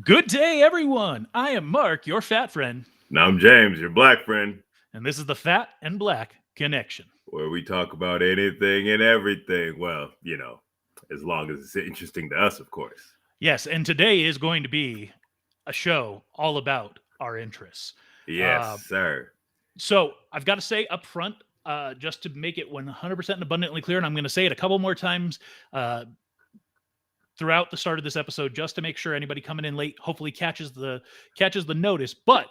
Good day, everyone. I am Mark, your fat friend, Now I'm James, your black friend, and this is the Fat and Black Connection. where we talk about anything and everything. Well, as long as it's interesting to us, of course. Yes, and today is going to be a show all about our interests. Yes, Uh, sir. so I've got to say up front, just to make it 100% abundantly clear, and I'm going to say it a couple more times uh, throughout the start of this episode, just to make sure anybody coming in late hopefully catches the notice. But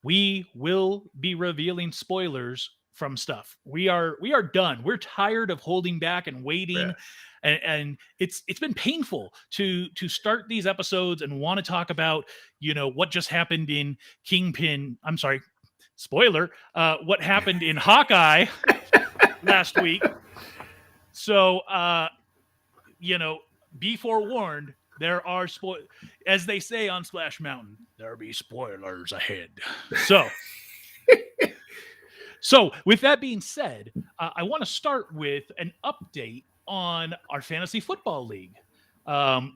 we will be revealing spoilers from stuff. We are done. We're tired of holding back and waiting, Yeah. and it's been painful to start these episodes and want to talk about what just happened in Kingpin. I'm sorry, spoiler. What happened in Hawkeye last week? So you know, be forewarned. There are as they say on Splash Mountain, there be spoilers ahead. So, with that being said, I want to start with an update on our fantasy football league,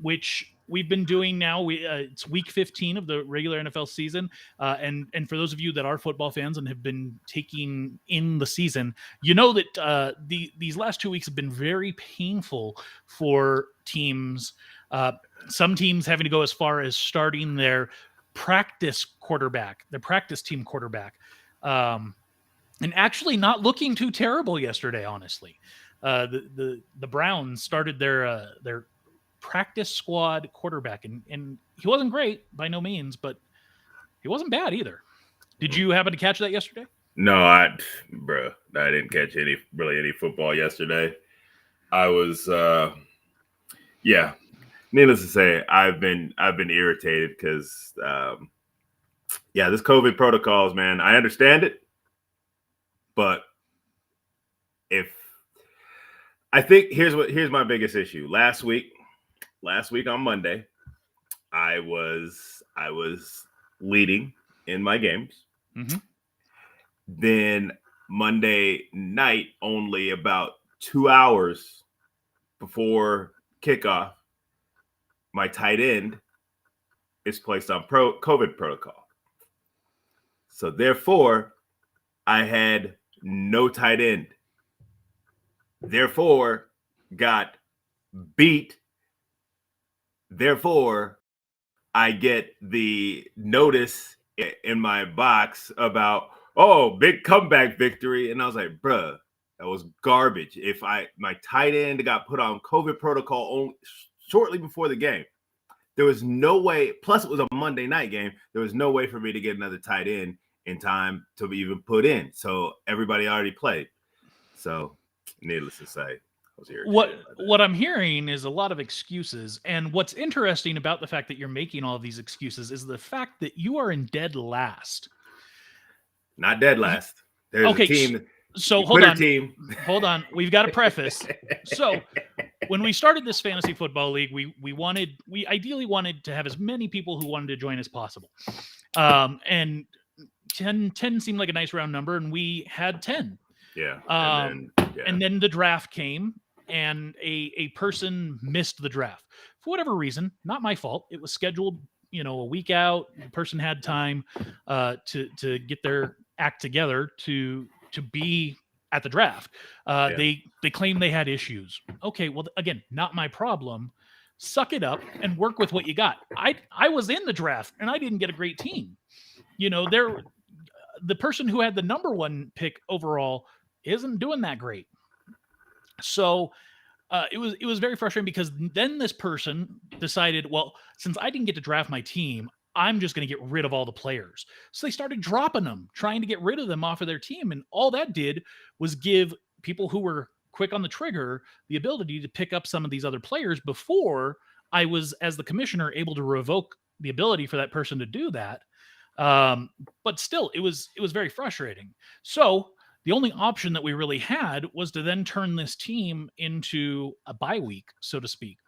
which we've been doing now. It's week 15 of the regular NFL season, and for those of you that are football fans and have been taking in the season, you know that these last 2 weeks have been very painful for teams. Uh, some teams having to go as far as starting their practice team quarterback. Um, and actually not looking too terrible yesterday. Honestly, the Browns started their practice squad quarterback, and he wasn't great by no means, but he wasn't bad either. Did you happen to catch that yesterday? No, bro, I didn't catch any football yesterday. I was, yeah. Needless to say, I've been irritated because, this COVID protocols, man. I understand it, but if I think here's my biggest issue. Last week on Monday, I was leading in my games. Mm-hmm. Then Monday night, only about 2 hours before kickoff, my tight end is placed on COVID protocol. So therefore, I had no tight end. Therefore, got beat. Therefore, I get the notice in my box about, big comeback victory. And I was like, bruh, that was garbage. If my tight end got put on COVID protocol only shortly before the game, there was no way, plus it was a Monday night game, there was no way for me to get another tight end in time to even put in. So everybody already played. So needless to say, I was what irritated by that. what I'm hearing is a lot of excuses, and what's interesting about the fact that you're making all of these excuses is the fact that you are in dead last. Not dead last. There's a Okay, team, so Twitter team. hold on. We've got to preface. So when we started this fantasy football league, we ideally wanted to have as many people who wanted to join as possible, and 10 seemed like a nice round number, and we had 10. Yeah. And then the draft came, and a person missed the draft for whatever reason. Not my fault. It was scheduled, a week out. The person had time to get their act together to be at the draft. They claim they had issues. Okay, well, again, not my problem. Suck it up and work with what you got. I was in the draft and I didn't get a great team. The person who had the number one pick overall isn't doing that great. So it was very frustrating because then this person decided, well, since I didn't get to draft my team, I'm just going to get rid of all the players. So they started dropping them, trying to get rid of them off of their team, and all that did was give people who were quick on the trigger the ability to pick up some of these other players before I was, as the commissioner, able to revoke the ability for that person to do that. But still, it was very frustrating. So the only option that we really had was to then turn this team into a bye week, so to speak.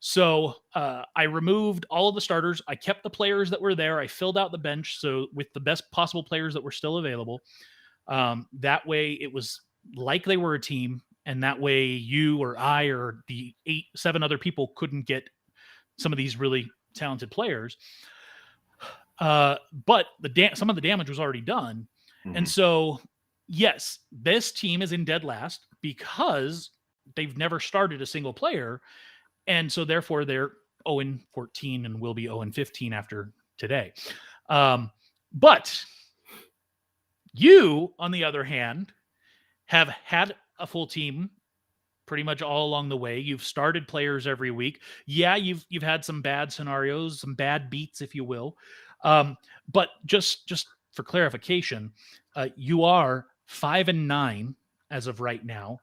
So I removed all of the starters. I kept the players that were there. I filled out the bench so with the best possible players that were still available. That way, it was like they were a team, and that way you or I or the 7 other people couldn't get some of these really talented players. But some of the damage was already done. Mhm. And so, yes, this team is in dead last because they've never started a single player. And so therefore they're 0-14 and will be 0-15 after today. But you, on the other hand, have had a full team pretty much all along the way. You've started players every week. Yeah, you've had some bad scenarios, some bad beats, if you will. But just for clarification, you are 5-9 as of right now,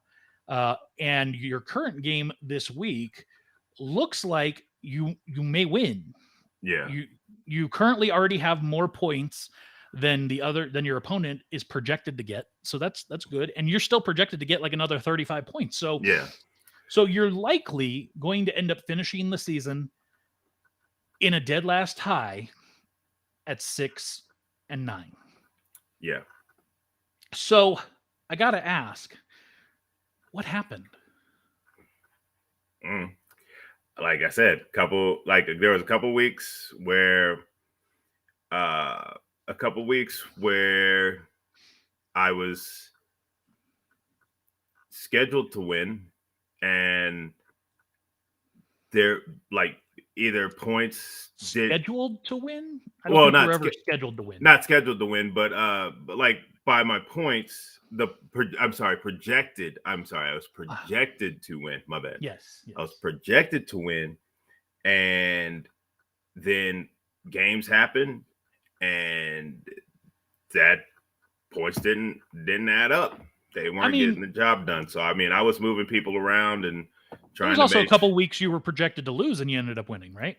and your current game this week looks like you may win. Yeah. You currently already have more points than your opponent is projected to get. So that's good. And you're still projected to get like another 35 points. So Yeah. So you're likely going to end up finishing the season in a dead last tie at 6-9. Yeah. So I got to ask, what happened? Like I said, there was a couple weeks where I was scheduled to win, and there like either points scheduled to win. I don't think you were ever scheduled to win. Not scheduled to win, but like by my points, projected. I'm sorry, I was projected to win. My bad. Yes. I was projected to win, and then games happened, and that points didn't add up. They weren't getting the job done. So I was moving people around and trying. There was also a couple weeks you were projected to lose, and you ended up winning, right?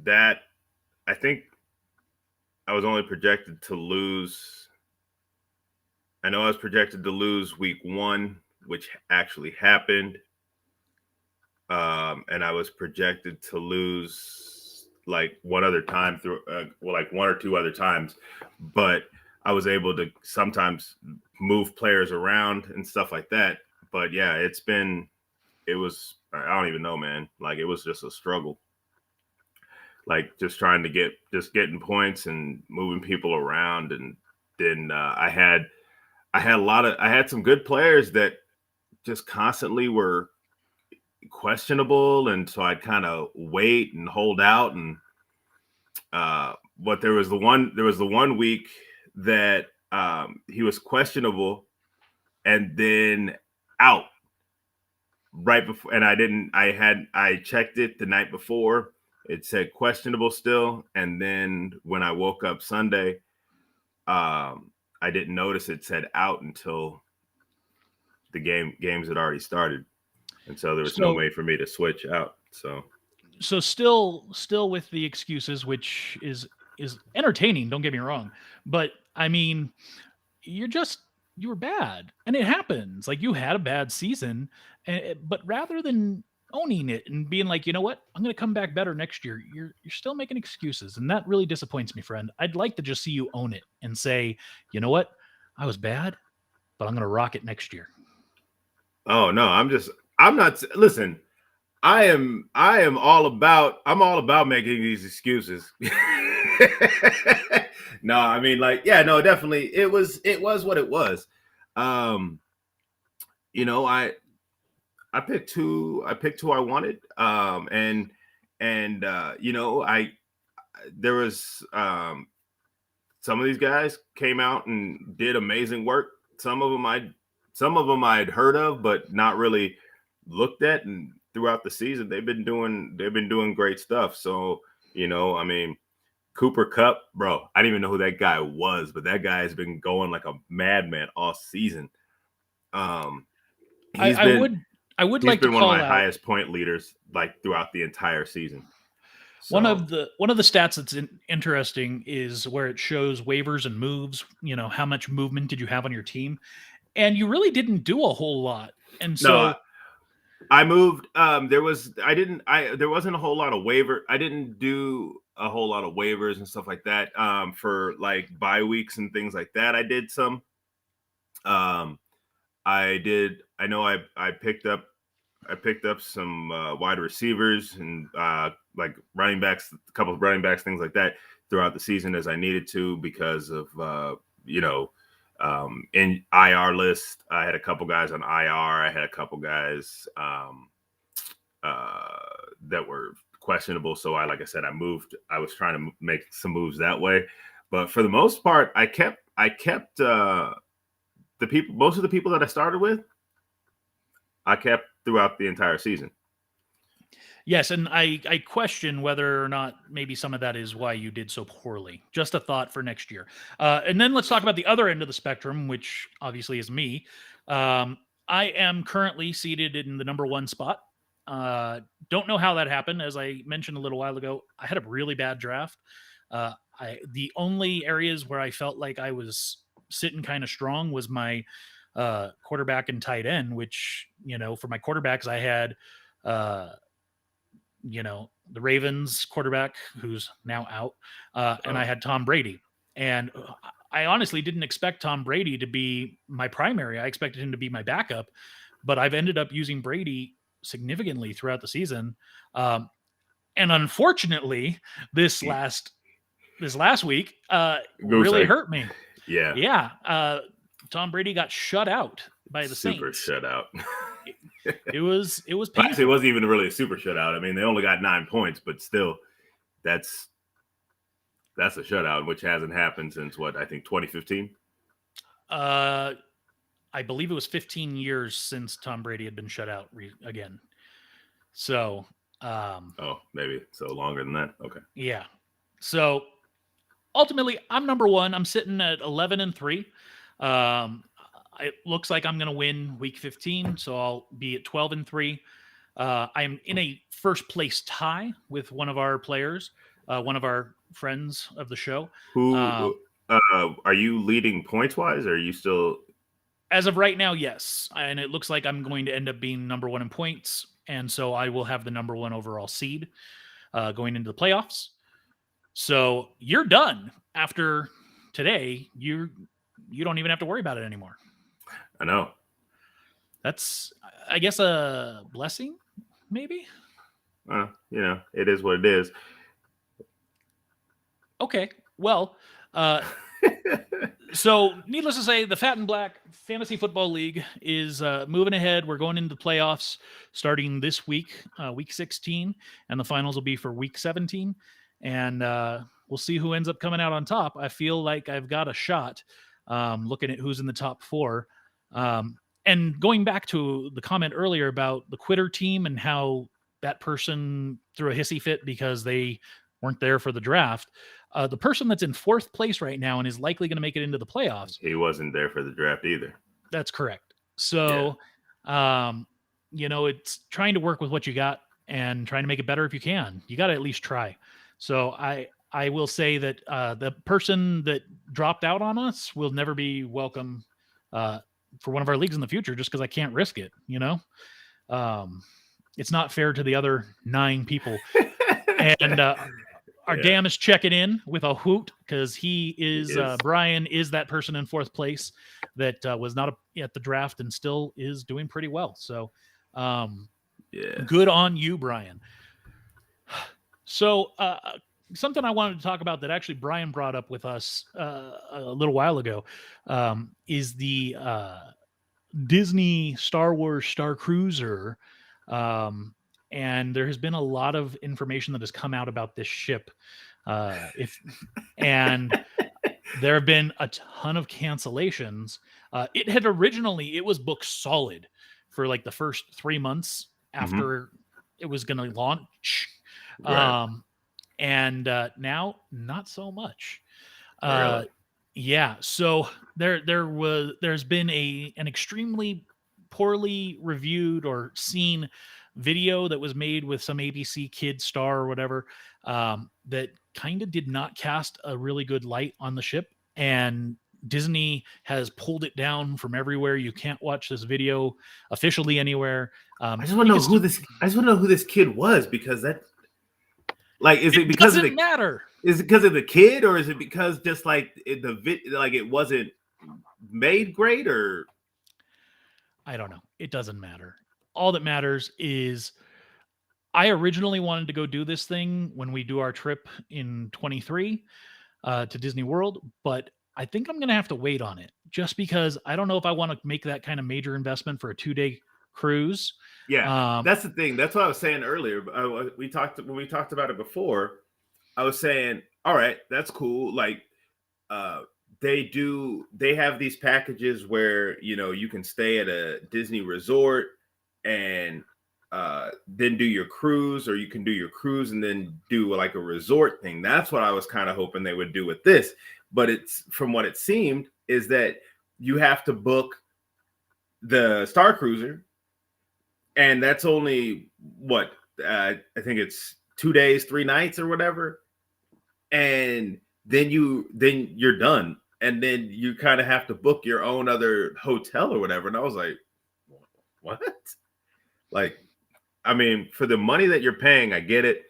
That I think I was only projected to lose. I know I was projected to lose week 1, which actually happened. And I was projected to lose like one other time like one or two other times, but I was able to sometimes move players around and stuff like that. But yeah, I don't even know, man. Like it was just a struggle. Like just trying to getting points and moving people around. And then I had some good players that just constantly were questionable, and so I'd kind of wait and hold out. And but there was the one week that he was questionable and then out right before, and I checked it the night before, it said questionable still, and then when I woke up Sunday, I didn't notice it said out until the games had already started. And so there was no way for me to switch out. So still with the excuses, which is entertaining, don't get me wrong. But I mean, you were bad, and it happens. Like you had a bad season, but rather than owning it and being like, you know what, I'm going to come back better next year, you're still making excuses, and that really disappoints me, friend. I'd like to just see you own it and say, you know what, I was bad, but I'm going to rock it next year. Oh no, listen, I'm all about making these excuses. No, I mean, like, yeah, no, definitely. It was what it was. You know, I picked who I wanted. And you know, there was some of these guys came out and did amazing work. Some of them I'd heard of, but not really looked at. And throughout the season, they've been doing great stuff. So, you know, I mean, Cooper Kupp, bro, I didn't even know who that guy was, but that guy has been going like a madman all season. I would like to call one of my highest point leaders like throughout the entire season. So, one of the stats that's interesting is where it shows waivers and moves. You know, how much movement did you have on your team? And you really didn't do a whole lot. And so I moved. There wasn't a whole lot of waiver. I didn't do a whole lot of waivers and stuff like that. For like bye weeks and things like that, I did some. I know I picked up I picked up some wide receivers and like running backs, a couple of running backs, things like that throughout the season as I needed to because of in IR list. I had a couple guys on IR. I had a couple guys that were questionable. So like I said, I moved. I was trying to make some moves that way, but for the most part, I kept the people. Most of the people that I started with, I kept throughout the entire season. Yes, and I question whether or not maybe some of that is why you did so poorly. Just a thought for next year. And then let's talk about the other end of the spectrum, which obviously is me. I am currently seated in the number 1 spot. Don't know how that happened. As I mentioned a little while ago, I had a really bad draft. The only areas where I felt like I was sitting kind of strong was my quarterback and tight end, which, for my quarterbacks, I had the Ravens quarterback who's now out, and I had Tom Brady. And I honestly didn't expect Tom Brady to be my primary. I expected him to be my backup, but I've ended up using Brady significantly throughout the season. And unfortunately, this last week really hurt me. Yeah. Tom Brady got shut out by the super Saints. shutout. It was painful. Actually, it wasn't even really a super shutout. I mean, they only got 9 points, but still, that's a shutout, which hasn't happened since what, I think 2015. I believe it was 15 years since Tom Brady had been shut out again. So, maybe so longer than that. Okay. Yeah. So ultimately, I'm number 1. I'm sitting at 11-3. It looks like I'm going to win week 15, so I'll be at 12-3. I'm in a first place tie with one of our players, one of our friends of the show. Who are you leading points wise? Or are you still? As of right now, yes. And it looks like I'm going to end up being number 1 in points. And so I will have the number 1 overall seed going into the playoffs. So you're done after today. You don't even have to worry about it anymore. I know. That's, I guess, a blessing, maybe? It is what it is. Okay. Well, so needless to say, the Fat and Black Fantasy Football League is moving ahead. We're going into the playoffs starting this week, week 16, and the finals will be for week 17. And we'll see who ends up coming out on top. I feel like I've got a shot looking at who's in the top 4. And going back to the comment earlier about the quitter team and how that person threw a hissy fit because they weren't there for the draft. The person that's in 4th place right now and is likely going to make it into the playoffs. He wasn't there for the draft either. That's correct. So, it's trying to work with what you got and trying to make it better if you can. You got to at least try. So I will say that the person that dropped out on us will never be welcome for one of our leagues in the future just because I can't risk it, It's not fair to the other 9 people. And our Dam is checking in with a hoot because he is Brian is that person in 4th place that was not at the draft and still is doing pretty well. So good on you, Brian. So something I wanted to talk about that actually Brian brought up with us a little while ago is the Disney Star Wars Star Cruiser. And there has been a lot of information that has come out about this ship. And there have been a ton of cancellations. It was booked solid for like the first 3 months after it was going to launch. Right. And now not so much. Really? Yeah. So there's been an extremely poorly reviewed or seen video that was made with some ABC Kid star or whatever that kind of did not cast a really good light on the ship, and Disney has pulled it down from everywhere. You can't watch this video officially anywhere. I just want to know who this kid was, because that, like, is it because doesn't matter? Is it because of the kid, or is it because just like it wasn't made great, or I don't know. It doesn't matter. all that matters is I originally wanted to go do this thing when we do our trip in 23 to Disney World, but I think I'm going to have to wait on it just because I don't know if I want to make that kind of major investment for a 2-day cruise. Yeah, Um, that's the thing. That's what I was saying earlier. We talked when we talked about it before. I was saying, all right, that's cool. Like, uh, they have these packages where you can stay at a Disney resort and then do your cruise, or you can do your cruise and then do like a resort thing. That's what I was kind of hoping they would do with this. But it's from what it seemed is that you have to book the Star Cruiser, and that's only what I think it's 2 days, 3 nights, or whatever, and then you're done, and then you kind of have to book your own other hotel or whatever. And I was like, what? Like, I mean, for the money that you're paying, I get it.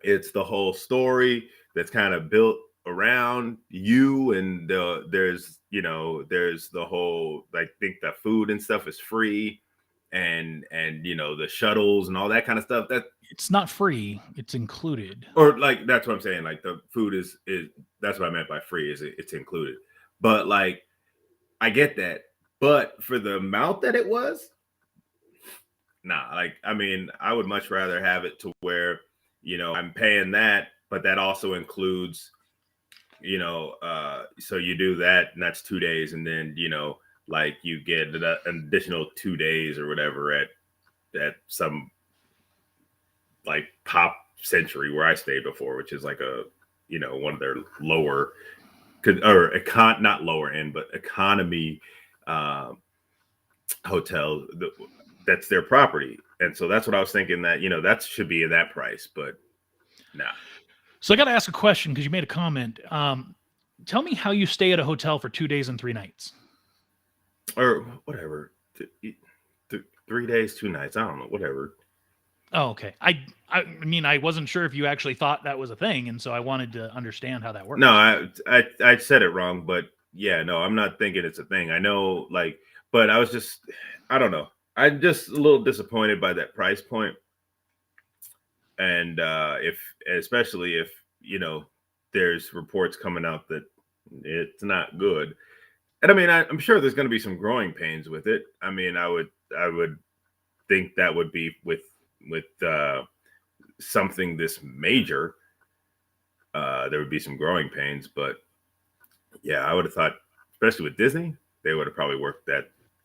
It's the whole story that's kind of built around you, and there's the whole, like, think the food and stuff is free, and the shuttles and all that kind of stuff. That it's not free; it's included. or like that's what I'm saying. Like, the food is that's what I meant by free, is it's included. But like, I get that, but for the amount that it was, nah. Like, I mean, I would much rather have it to where I'm paying that, but that also includes so you do that, and that's 2 days, and then like you get an additional 2 days or whatever at some like Pop Century where I stayed before, which is like a one of their lower or not lower end but economy hotel. That's their property, and so that's what I was thinking, that that should be in that price, but nah. So I got to ask a question because you made a comment. Tell me how you stay at a hotel for 2 days and 3 nights. Or whatever. 3 days, 2 nights. I don't know. Whatever. Oh, okay. I mean, I wasn't sure if you actually thought that was a thing, and so I wanted to understand how that works. No, I said it wrong, but yeah, no, I'm not thinking it's a thing. I know, like, but I don't know. I'm just a little disappointed by that price point. And especially if there's reports coming out that it's not good. And I mean, I'm sure there's going to be some growing pains with it. I mean, I would think that would be with something this major. There would be some growing pains, but yeah, I would have thought, especially with Disney, they would have probably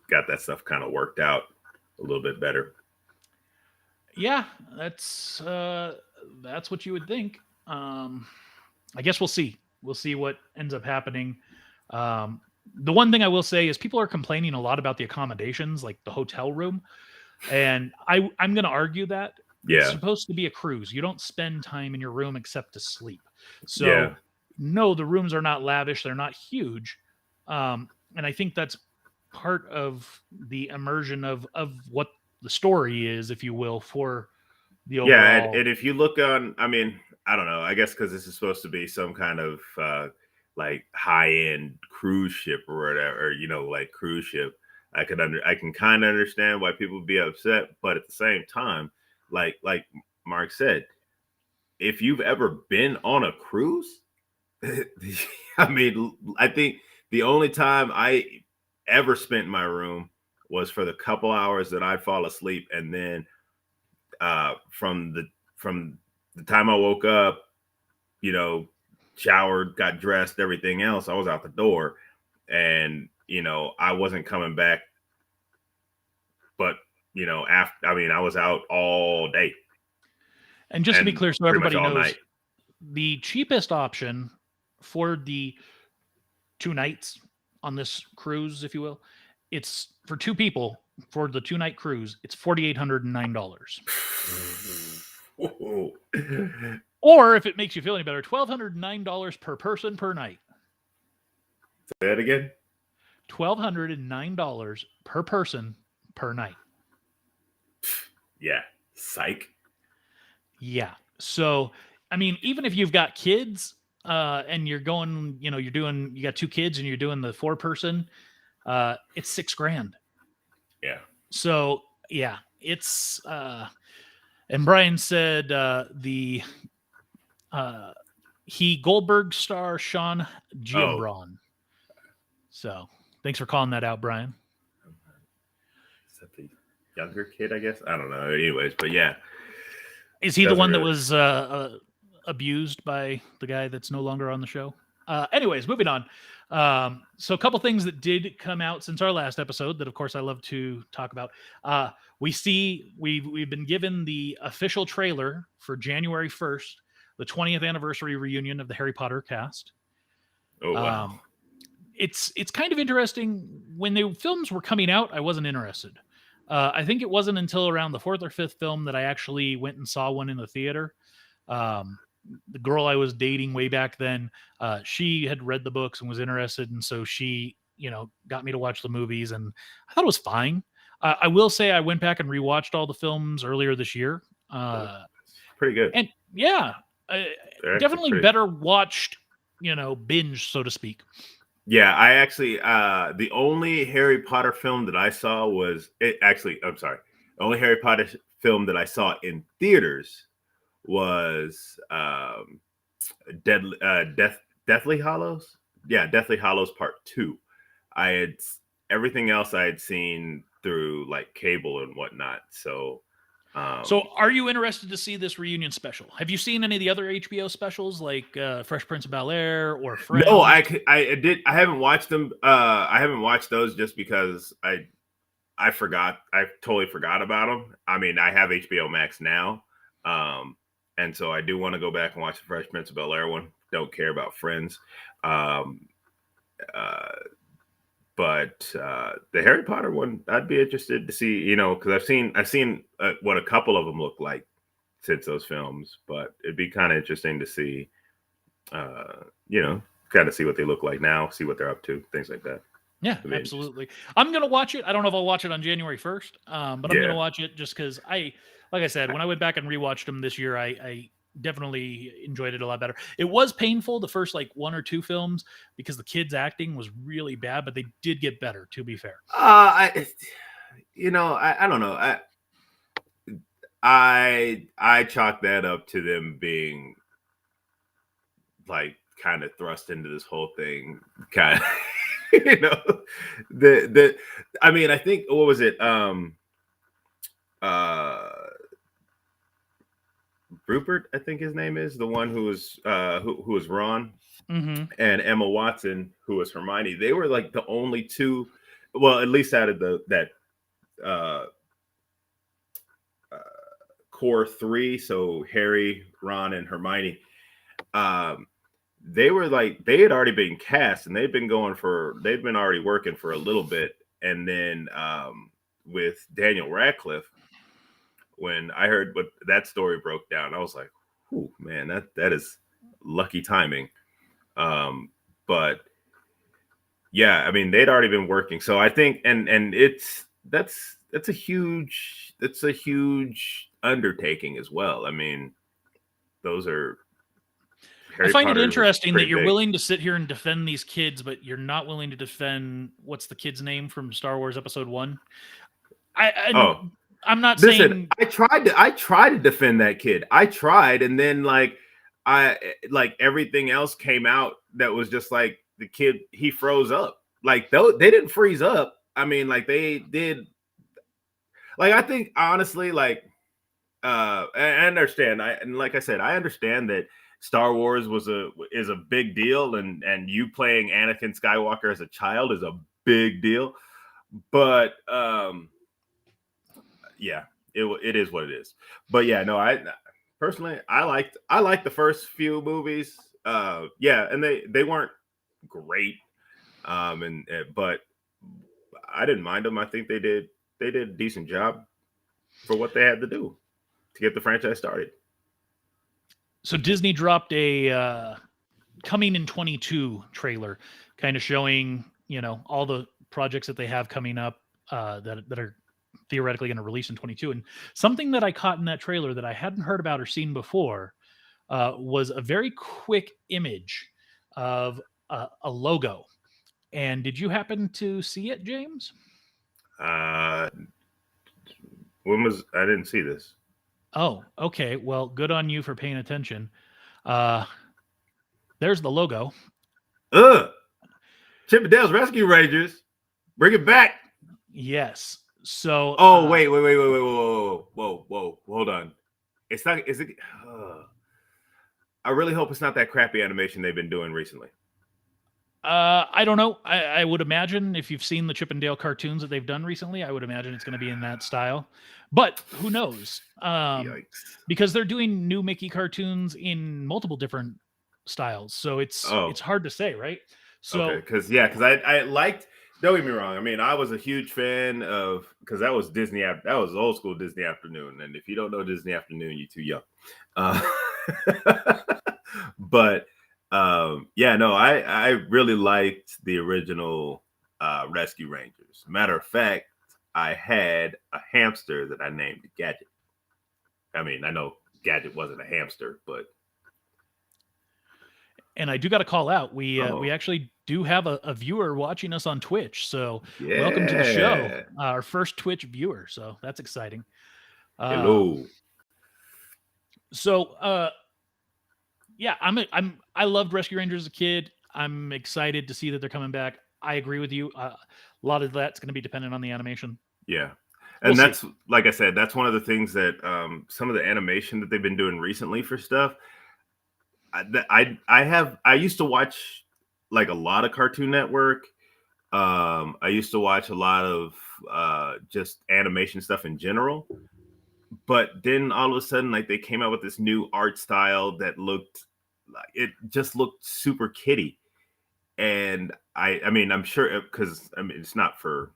got that stuff kind of worked out a little bit better. Yeah, that's what you would think. I guess we'll see. We'll see what ends up happening. The one thing I will say is people are complaining a lot about the accommodations, like the hotel room, and I'm going to argue that it's Yeah, supposed to be a cruise. You don't spend time in your room except to sleep. So yeah, no, the rooms are not lavish. They're not huge, and I think that's part of the immersion of what the story is, if you will, for the yeah. overall. And if you look on, I mean, I don't know. I guess because this is supposed to be some kind of like high end cruise ship or whatever, like cruise ship. I can kind of understand why people would be upset, but at the same time, like Mark said, if you've ever been on a cruise, I mean, I think the only time I ever spent in my room was for the couple hours that I'd fall asleep, and then from the time I woke up, showered, got dressed, everything else, I was out the door, and I wasn't coming back. But after, I mean, I was out all day. And just to be And clear, so pretty much everybody all knows, night. the cheapest option for the 2 nights on this cruise, if you will, it's for 2 people for the 2-night cruise. It's $4,809. Or if it makes you feel any better, $1,209 per person per night. Say that again. $1,209 per person per night. Yeah, psych. Yeah. So, I mean, even if you've got kids and you're going, you got 2 kids and you're doing the 4 person, it's $6,000. Yeah. So, Yeah, it's and Brian said he Goldberg star Sean Oh, Giambron. So thanks for calling that out, Brian. is that the younger kid? I guess I don't know. Anyways, but yeah, Is he the doesn't one that really. was abused by the guy that's no longer on the show? Anyways, moving on. So a couple things that did come out since our last episode that, of course, I love to talk about. We've been given the official trailer for January 1st, the 20th anniversary reunion of the Harry Potter cast. Oh wow. Um, it's kind of interesting. When the films were coming out, I wasn't interested. I think it wasn't until around the fourth or fifth film that I actually went and saw one in the theater. Um, the girl I was dating way back then, she had read the books and was interested, and so she, got me to watch the movies, and I thought it was fine. I will say I went back and rewatched all the films earlier this year, Oh, pretty good. and yeah, uh, They're actually definitely pretty. better watched, binge, so to speak. Yeah, I actually the only Harry Potter film that I saw was it actually I'm sorry. The only Harry Potter film that I saw in theaters was Deathly Hollows. Yeah, Deathly Hollows Part 2. I had everything else I had seen through like cable and whatnot. So So, um are you interested to see this reunion special? Have you seen any of the other HBO specials like Fresh Prince of Bel Air or no, Friends? I haven't watched them. I haven't watched those just because I forgot. I totally forgot about them. I mean, I have HBO Max now, um, and so I do want to go back and watch the Fresh Prince of Bel Air one. Don't care about Friends, um, uh, but the Harry Potter one, I'd be interested to see. Because I've seen what a couple of them look like since those films, but it'd be kind of interesting to see. Uh, you know, kind of see what they look like now, see what they're up to, things like that. Yeah, It'd be interesting. absolutely. I'm gonna watch it. I don't know if I'll watch it on January 1st, but I'm gonna Yeah. watch it just because like I said, when I went back and rewatched them this year, I definitely enjoyed it a lot better. It was painful the first like one or two films because the kids' acting was really bad, but they did get better. To be fair. I I don't know. I chalk that up to them being like kind of thrust into this whole thing, kind of, you know, the. I mean, I think what was it? Uh, Rupert, I think his name is the one who was who was Ron, Mm-hmm. and Emma Watson, who was Hermione. They were like the only two, well, at least out of that uh, uh, core three. So Harry, Ron, and Hermione. Um, they were like they had already been cast, and they'd been already working for a little bit, and then with Daniel Radcliffe, when I heard what that story broke down, I was like, "Whew, man, that is lucky timing." But yeah, I mean, they'd already been working, so I think, and that's a huge undertaking as well. I mean, those are I Harry find it Potter is interesting that pretty you're big. willing to sit here and defend these kids, but you're not willing to defend what's the kid's name from Star Wars Episode One. Oh, I'm not listen, saying I tried to defend that kid. I tried, and then I like everything else came out that was just like the kid he froze up. Like though they didn't freeze up. I mean, like they did. Like I think honestly, like I understand. And like I said, I understand that Star Wars is a big deal, and you playing Anakin Skywalker as a child is a big deal. But yeah, it is what it is. But yeah, no, I personally I liked the first few movies. Yeah, and they weren't great. And but I didn't mind them. I think they did a decent job for what they had to do to get the franchise started. so. Disney dropped a coming in 22 trailer, kind of showing all the projects that they have coming up that are theoretically going to release in 22. And something that I caught in that trailer that I hadn't heard about or seen before was a very quick image of a logo. And did you happen to see it, James? Uh I didn't see this. Oh, okay. Well, good on you for paying attention. There's the logo. Chip and Dale's Rescue Rangers. Bring it back. Yes. So. Oh, wait. Whoa. Hold on. It's not. Is it? I really hope it's not that crappy animation they've been doing recently. I don't know. I would imagine if you've seen the Chip and Dale cartoons that they've done recently, I would imagine it's going to be in that style. But who knows? Because they're doing new Mickey cartoons in multiple different styles, so it's hard to say, right? So because I liked. Don't get me wrong. I mean, I was a huge fan of because that was Disney. That was old school Disney Afternoon, and if you don't know Disney Afternoon, you're too young. But I really liked the original Rescue Rangers. Matter of fact, I had a hamster that I named Gadget. I mean, I know Gadget wasn't a hamster, but. And I do got to call out. We actually do have a viewer watching us on Twitch. So welcome to the show, our first Twitch viewer. So that's exciting. Hello. So I loved Rescue Rangers as a kid. I'm excited to see that they're coming back. I agree with you. A lot of that's going to be dependent on the animation. Yeah. And that's like I said, that's one of the things that some of the animation that they've been doing recently for stuff. I used to watch like a lot of Cartoon Network. I used to watch a lot of just animation stuff in general. But then all of a sudden, like they came out with this new art style that just looked super kiddie. And I mean, I'm sure because it's not for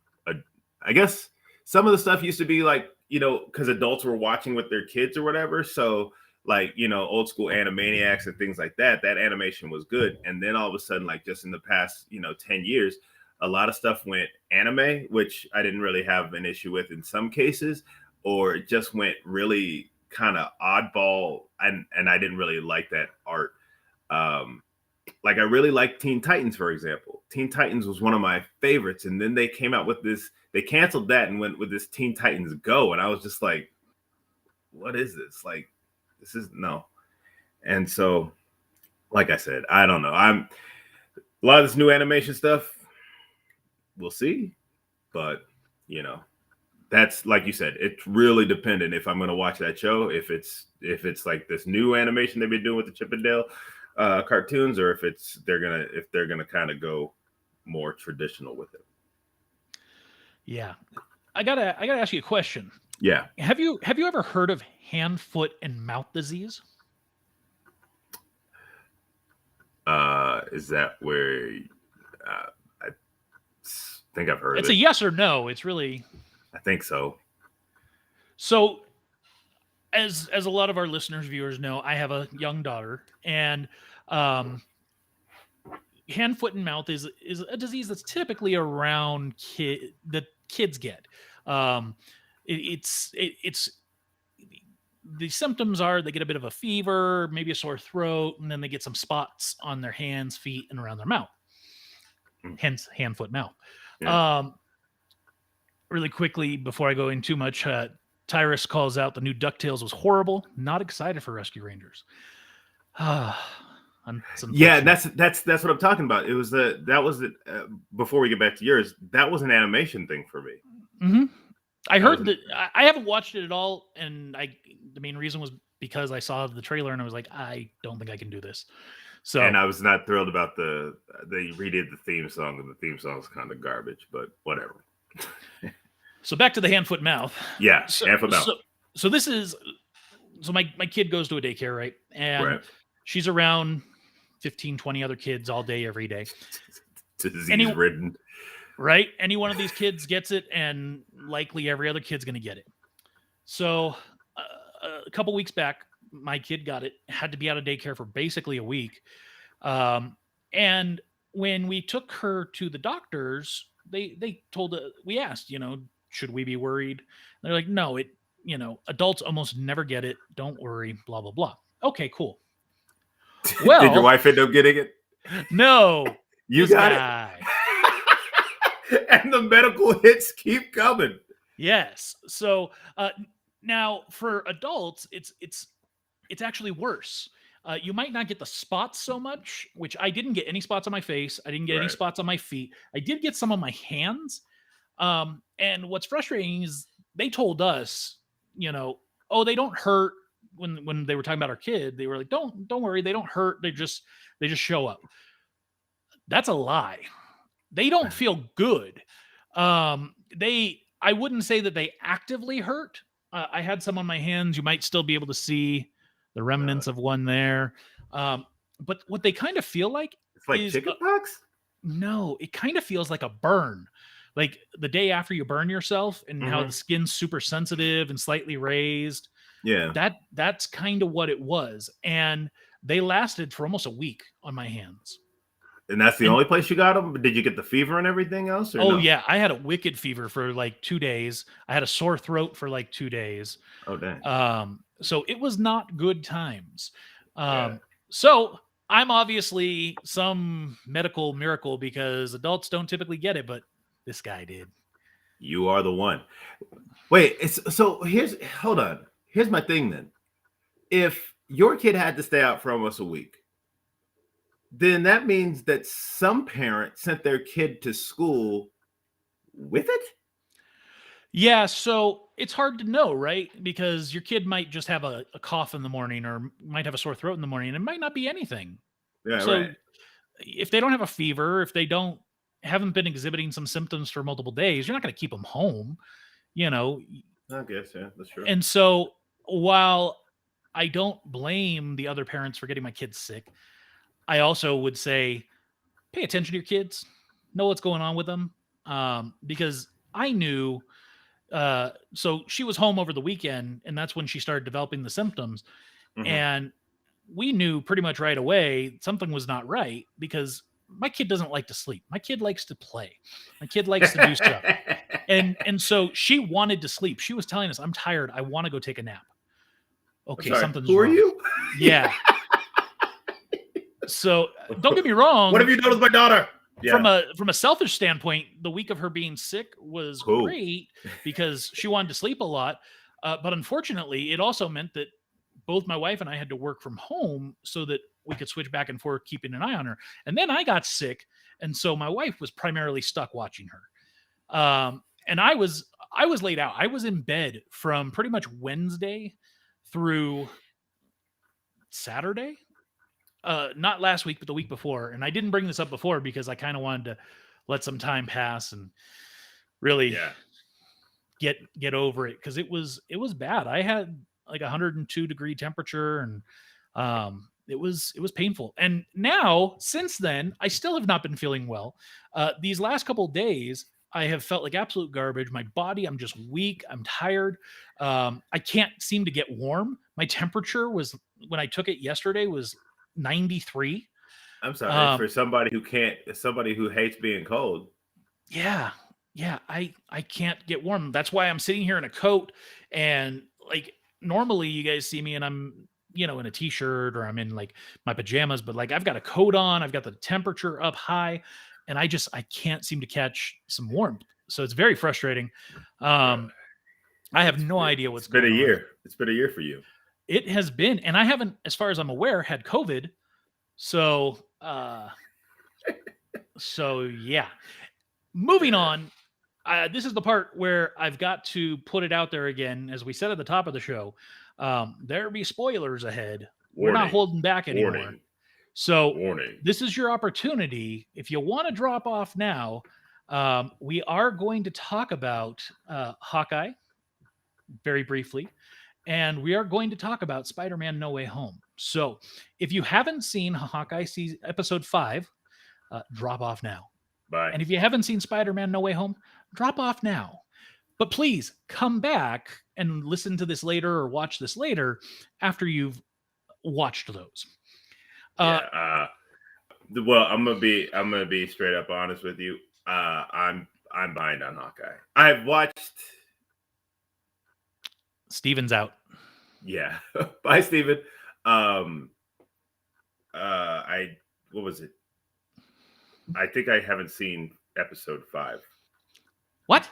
I guess some of the stuff used to be like, because adults were watching with their kids or whatever. So like, old school Animaniacs and things like that animation was good. And then all of a sudden, like just in the past, 10 years, a lot of stuff went anime, which I didn't really have an issue with in some cases, or it just went really kind of oddball. And I didn't really like that art. Like I really liked Teen Titans, for example. Teen Titans was one of my favorites. And then they came out with this, they canceled that and went with this Teen Titans Go. And I was just like, what is this? Like, this is no. And so, like I said, I don't know. A lot of this new animation stuff, we'll see. But, that's like you said, it's really dependent if I'm going to watch that show, if it's like this new animation they've been doing with the Chip and Dale cartoons, or if they're gonna kind of go more traditional with it. Yeah. I gotta ask you a question. Yeah. Have you ever heard of hand, foot, and mouth disease? Is that where I think I've heard it's of it. A yes or no. It's really. I think so. So, as a lot of our listeners, viewers know, I have a young daughter, and hand, foot, and mouth is a disease that's typically around that kids get. It's the symptoms are they get a bit of a fever, maybe a sore throat, and then they get some spots on their hands, feet, and around their mouth. Hence, hand, foot, mouth. Yeah. Really quickly, before I go in too much, Tyrus calls out the new DuckTales was horrible. Not excited for Rescue Rangers. Yeah, that's what I'm talking about. It was before we get back to yours, that was an animation thing for me. Mm-hmm. I heard that I haven't watched it at all, and the main reason was because I saw the trailer and I was like, I don't think I can do this. So, and I was not thrilled about they redid the theme song, and the theme song's kind of garbage, but whatever. So back to the hand, foot, mouth. Yeah, hand, foot, mouth. So my kid goes to a daycare, right? And she's around 15, 20 other kids all day, every day. Disease-ridden. Right? Any one of these kids gets it, and likely every other kid's going to get it. So a couple weeks back, my kid got it, had to be out of daycare for basically a week. And when we took her to the doctors, they told us, we asked, should we be worried? They're like, no, adults almost never get it. Don't worry, blah, blah, blah. Okay, cool. Well, did your wife end up getting it? No. You got it. And the medical hits keep coming. Yes. So now for adults, it's actually worse. You might not get the spots so much, which I didn't get any spots on my face. I didn't get any Right. spots on my feet. I did get some on my hands. And what's frustrating is they told us, you know, oh, they don't hurt. When they were talking about our kid, they were like, don't worry, they don't hurt. They just show up. That's a lie. They don't feel good. They I wouldn't say that they actively hurt. I had some on my hands. You might still be able to see the Uh, remnants of one there. But what they kind of feel like it's like is chicken pox. no, it kind of feels like a burn. Like the day after you burn yourself and how the Hmm. skin's super sensitive and slightly raised. Yeah, That's kind of what it was. And they lasted for almost a week on my hands. and that's the And only place you got them. Did you get the fever and everything else, or oh no? yeah, I had a wicked fever for like 2 days. I had a sore throat for like 2 days. Oh, dang. So it was not good times. Yeah, So I'm obviously some medical miracle because adults don't typically get it, but this guy did. you are the one. Wait, so here's hold on. Here's my thing then. If your kid had to stay out for almost a week, then that means that some parent sent their kid to school with it. Yeah, so it's hard to know, right? Because your kid might just have a cough in the morning or might have a sore throat in the morning and it might not be anything. Yeah, right. So if they don't have a fever, if they don't haven't been exhibiting some symptoms for multiple days, you're not going to keep them home, you know. I guess, yeah, that's true. And so while I don't blame the other parents for getting my kids sick, I also would say pay attention to your kids, know what's going on with them, because I knew. So she was home over the weekend, and that's when she started developing the symptoms. Hmm. And we knew pretty much right away something was not right because my kid doesn't like to sleep. My kid likes to play. My kid likes to do stuff. And so she wanted to sleep. She was telling us, "I'm tired. I want to go take a nap." I'm Okay, sorry. something's Who are wrong. you? Yeah. So don't get me wrong. What have you done with my daughter? From Yeah. a selfish standpoint, the week of her being sick was Cool. great because she wanted to sleep a lot. But unfortunately, it also meant that both my wife and I had to work from home so that we could switch back and forth, keeping an eye on her. And then I got sick, and so my wife was primarily stuck watching her. And I was laid out. I was in bed from pretty much Wednesday through Saturday. Not last week, but the week before. And I didn't bring this up before because I kind of wanted to let some time pass and really Yeah. get over it because it was bad. I had like 102-degree temperature and it was painful. And now since then, I still have not been feeling well. These last couple of days, I have felt like absolute garbage. My body, I'm just weak. I'm tired. I can't seem to get warm. My temperature was when I took it yesterday was 93. I'm sorry Um, for somebody who hates being cold. yeah, yeah, I can't get warm. That's why I'm sitting here in a coat and like normally you guys see me and I'm in a t-shirt or I'm in like my pajamas, but like I've got a coat on, I've got the temperature up high, and I can't seem to catch some warmth. So it's very frustrating. Bruh. Um, I have It's no been, idea it's what's been a going on. year. It's been a year for you. It has been, and I haven't, as far as I'm aware, had COVID. So so yeah. Moving Yeah. on, this is the part where I've got to put it out there again. As we said at the top of the show, there be spoilers ahead. We're not Warning. holding back anymore. Warning. So Warning. this is your opportunity. If you want to drop off now, we are going to talk about Hawkeye very briefly, and we are going to talk about Spider-Man: No Way Home. So if you haven't seen Hawkeye episode 5, drop off now. Bye. And if you haven't seen Spider-Man: No Way Home, drop off now. But please come back and listen to this later or watch this later after you've watched those. Yeah. Well, I'm gonna be straight up honest with you. I'm behind on Hawkeye. I've watched. Steven's out. Yeah. Bye, Steven. Um. I what was it? I think I haven't seen episode 5. What?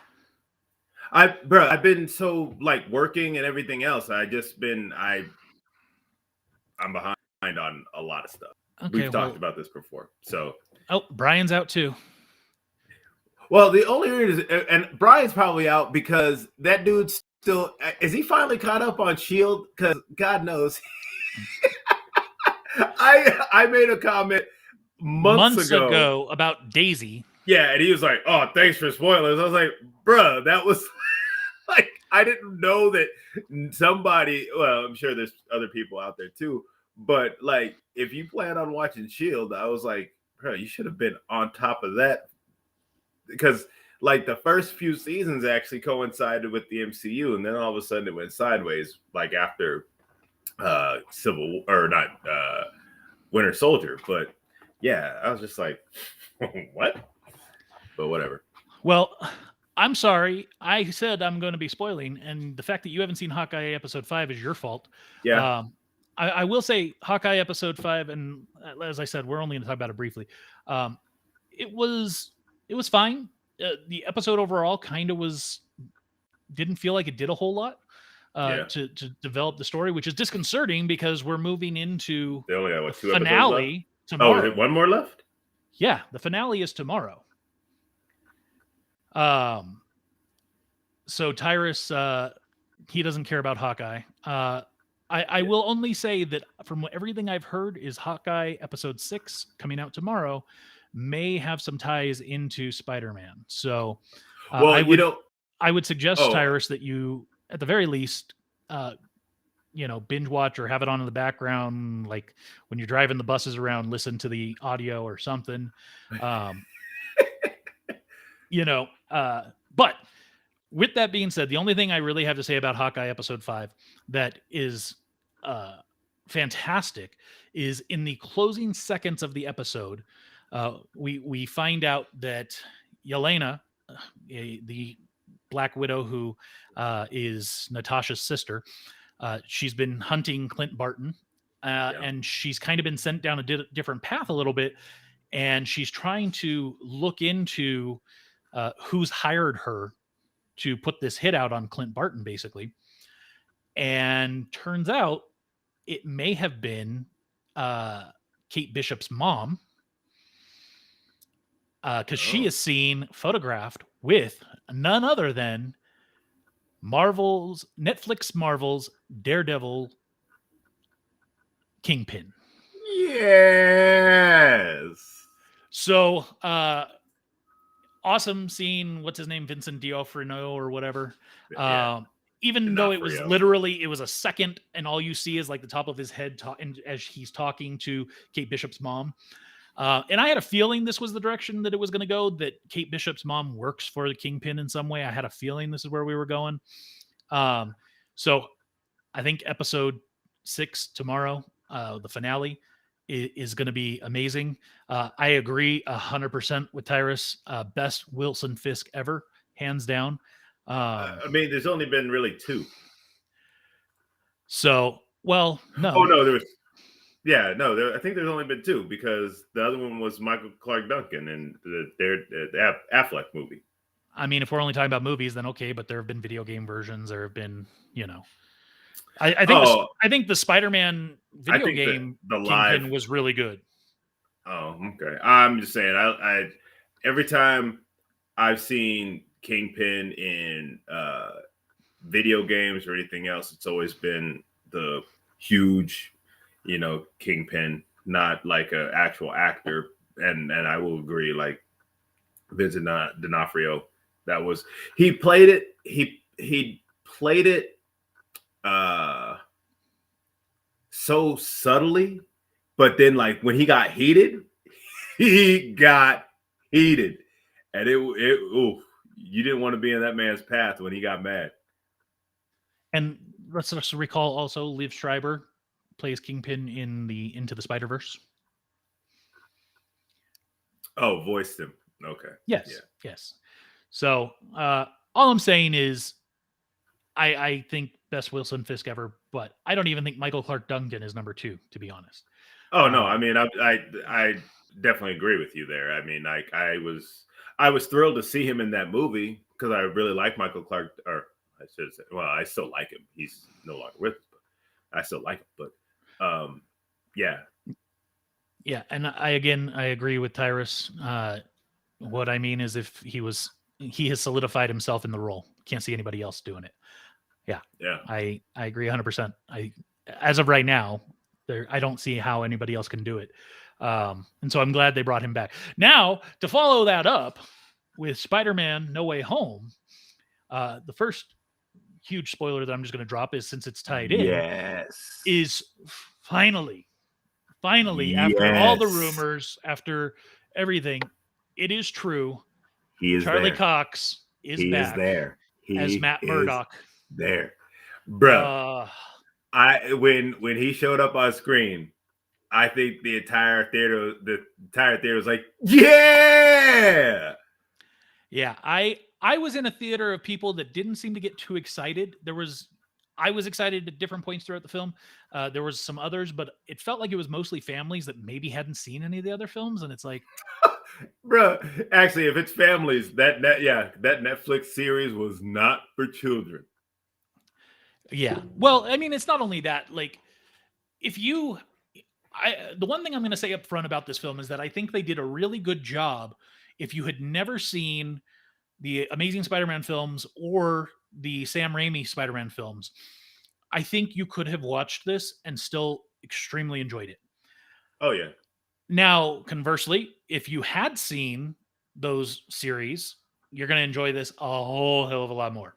I've been so like working and everything else. I'm behind on a lot of stuff. Okay, We've talked well, about this before. So, Brian's out too. well, the only reason, and Brian's probably out because that dude's still, is he finally caught up on Shield? Because God knows, I made a comment months ago about Daisy. Yeah, and he was like, "Oh, thanks for spoilers." I was like, "Bruh, that was like I didn't know that somebody. Well, I'm sure there's other people out there too, but like if you plan on watching Shield, I was like, bro, you should have been on top of that because like the first few seasons actually coincided with the MCU, and then all of a sudden it went sideways. Like after Civil or not Winter Soldier, but yeah, I was just like, what? But whatever. Well, I'm sorry. I said I'm going to be spoiling, and the fact that you haven't seen Hawkeye episode 5 is your fault. Yeah. I will say Hawkeye episode 5, and as I said, we're only going to talk about it briefly. It was fine. The episode overall kind of didn't feel like it did a whole lot to develop the story, which is disconcerting because we're moving into They only have the 2 episodes left? finale Oh, tomorrow. is it one more left? Yeah, the finale is tomorrow. So Tyrus, he doesn't care about Hawkeye. I will only say that from everything I've heard is Hawkeye episode 6 coming out tomorrow may have some ties into Spider-Man. So Well, I would suggest, Oh. Tyrus, that you at the very least binge watch or have it on in the background, like when you're driving the buses around, listen to the audio or something. But with that being said, the only thing I really have to say about Hawkeye episode 5 that is fantastic is in the closing seconds of the episode, we find out that Yelena, the Black Widow, who is Natasha's sister, she's been hunting Clint Barton, and she's kind of been sent down a different path a little bit, and she's trying to look into who's hired her to put this hit out on Clint Barton, basically. And turns out it may have been Kate Bishop's mom, because she is seen photographed with none other than Netflix Marvel's Daredevil Kingpin. Yes. So awesome seeing what's his name, Vincent D'Onofrio or whatever. Even though it was literally a second, and all you see is like the top of his head as he's talking to Kate Bishop's mom. And I had a feeling this was the direction that it was going to go, that Kate Bishop's mom works for the Kingpin in some way. I had a feeling this is where we were going. So I think episode 6 tomorrow, the finale, is going to be amazing. I agree 100% with Tyrus. Best Wilson Fisk ever, hands down. I mean, there's only been really 2. So, well, no. Oh, no, there was. Yeah, no, I think there's only been 2 because the other one was Michael Clark Duncan in the Affleck movie. I mean, if we're only talking about movies, then okay, but there have been video game versions. There have been, I think the Spider-Man video game the Kingpin live was really good. Oh, okay. I'm just saying, I every time I've seen Kingpin in video games or anything else, it's always been the huge, Kingpin, not like an actual actor. And I will agree, like Vincent D'Onofrio, he played it. He played it so subtly, but then like when he got heated, and you didn't want to be in that man's path when he got mad. And let's just recall also Liv Schreiber plays Kingpin in the Into the Spider-Verse. Oh, voiced him. Okay. Yes. Yeah. Yes. So all I'm saying is I think best Wilson Fisk ever, but I don't even think Michael Clark Duncan is number 2, to be honest. Oh no, I mean I definitely agree with you there. I mean, I was thrilled to see him in that movie, because I really like Michael Clark, or I should say, well, I still like him. He's no longer with us, but I still like him. But yeah. Yeah, and I agree with Tyrus. What I mean is, if he has solidified himself in the role. Can't see anybody else doing it. Yeah, Yeah. I agree 100%. As of right now, I don't see how anybody else can do it. And so I'm glad they brought him back. Now, to follow that up with Spider-Man No Way Home, the first huge spoiler that I'm just going to drop is, since it's tied in, Yes. is finally, after all the Yes. rumors, after everything, it is true. He is Charlie there. Cox is He is back there. as He Matt is Murdock. there. Bruh. When he showed up on screen, I think the entire theater was like, yeah. Yeah, I was in a theater of people that didn't seem to get too excited. I was excited at different points throughout the film. There was some others, but it felt like it was mostly families that maybe hadn't seen any of the other films, and it's like, bro, actually, if it's families, that Netflix series was not for children. yeah. Well, I mean, it's not only that. Like, the one thing I'm going to say up front about this film is that I think they did a really good job. If you had never seen the Amazing Spider-Man films or the Sam Raimi Spider-Man films, I think you could have watched this and still extremely enjoyed it. Oh yeah. Now, conversely, if you had seen those series, you're going to enjoy this a whole hell of a lot more.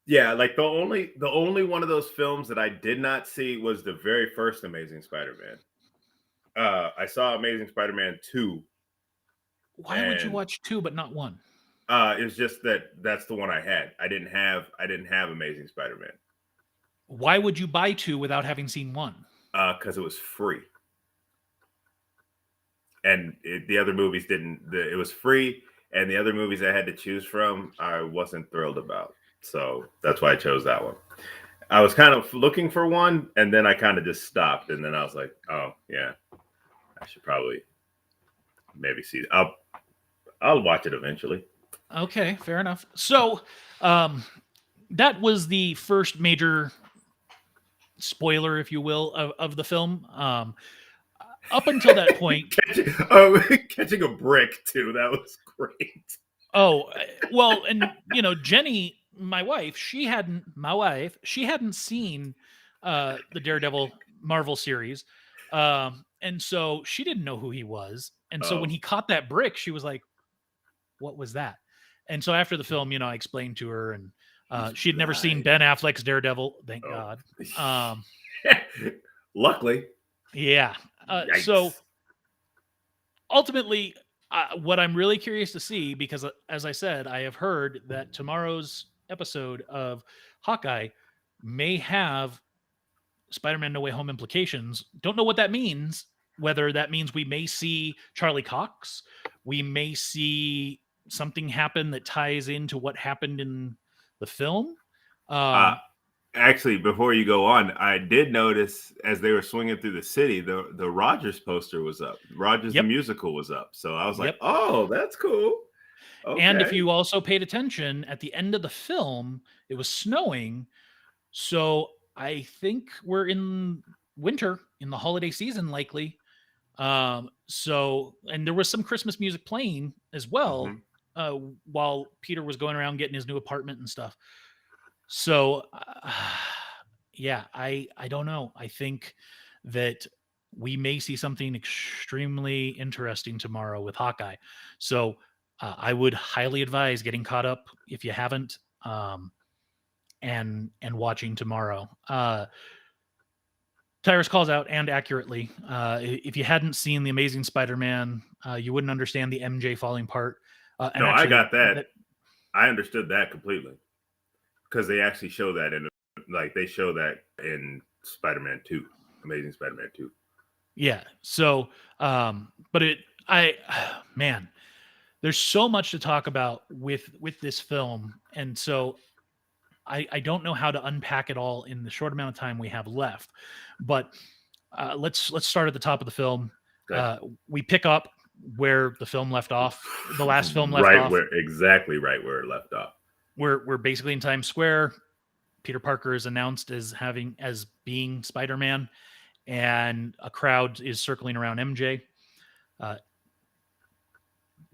Yeah, like the only one of those films that I did not see was the very first Amazing Spider-Man. I saw Amazing Spider-Man 2. Why would you watch 2 but not 1? It's just that's the one I had. I didn't have Amazing Spider-Man. Why would you buy 2 without having seen 1? Because it was free. And the other movies didn't. It was free, and the other movies I had to choose from, I wasn't thrilled about. So that's why I chose that one. I was kind of looking for one, and then I kind of just stopped, and then I was like, "Oh yeah, I should probably maybe see it. I'll watch it eventually." Okay, fair enough. So, that was the first major spoiler, if you will, of the film. Up until that point, catching a brick too. That was great. Oh, well, and Jenny, my wife, she hadn't seen the Daredevil Marvel series, and so she didn't know who he was. And so when he caught that brick, she was like, "What was that?" And so after the film, I explained to her, and she had never seen Ben Affleck's Daredevil. Thank God. Luckily, yeah. So ultimately, what I'm really curious to see, because as I said, I have heard that tomorrow's episode of Hawkeye may have Spider-Man No Way Home implications. Don't know what that means. Whether that means we may see Charlie Cox, we may see something happen that ties into what happened in the film. Actually, before you go on, I did notice as they were swinging through the city, the Rogers poster was up. Rogers the musical was up. So I was like, "Oh, that's cool." Okay. And if you also paid attention, at the end of the film, it was snowing. So I think we're in winter, in the holiday season, likely. So, and there was some Christmas music playing as well, while Peter was going around getting his new apartment and stuff. So, yeah, I don't know. I think that we may see something extremely interesting tomorrow with Hawkeye. So, I would highly advise getting caught up if you haven't, and watching tomorrow. Tyrus calls out, and accurately, if you hadn't seen The Amazing Spider-Man, you wouldn't understand the MJ falling part. No, actually, I got that. I understood that completely, because they actually show that they show that in Spider-Man 2, Amazing Spider-Man 2. Yeah. So, but man, there's so much to talk about with this film, and so I don't know how to unpack it all in the short amount of time we have left. But let's start at the top of the film. We pick up where the film left off. The last film left off. Exactly right where it left off. we're basically in Times Square. Peter Parker is announced as being Spider-Man, and a crowd is circling around MJ. Uh,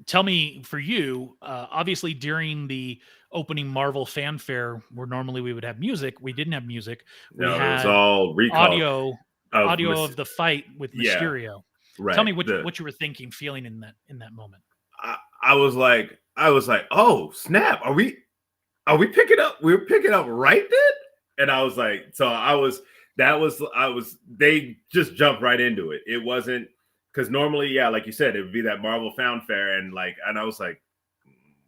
Tell me, for you, obviously during the opening Marvel fanfare, where normally we would have music, we didn't have music. We No, it was had all recall audio of of the fight with yeah, Mysterio. Tell right. me what you were thinking, feeling in that moment. I was like, oh snap, are we picking up? We were picking up right then, and I was like, they just jumped right into it. It wasn't because normally, yeah, like you said, it would be that Marvel fanfare, and I was like,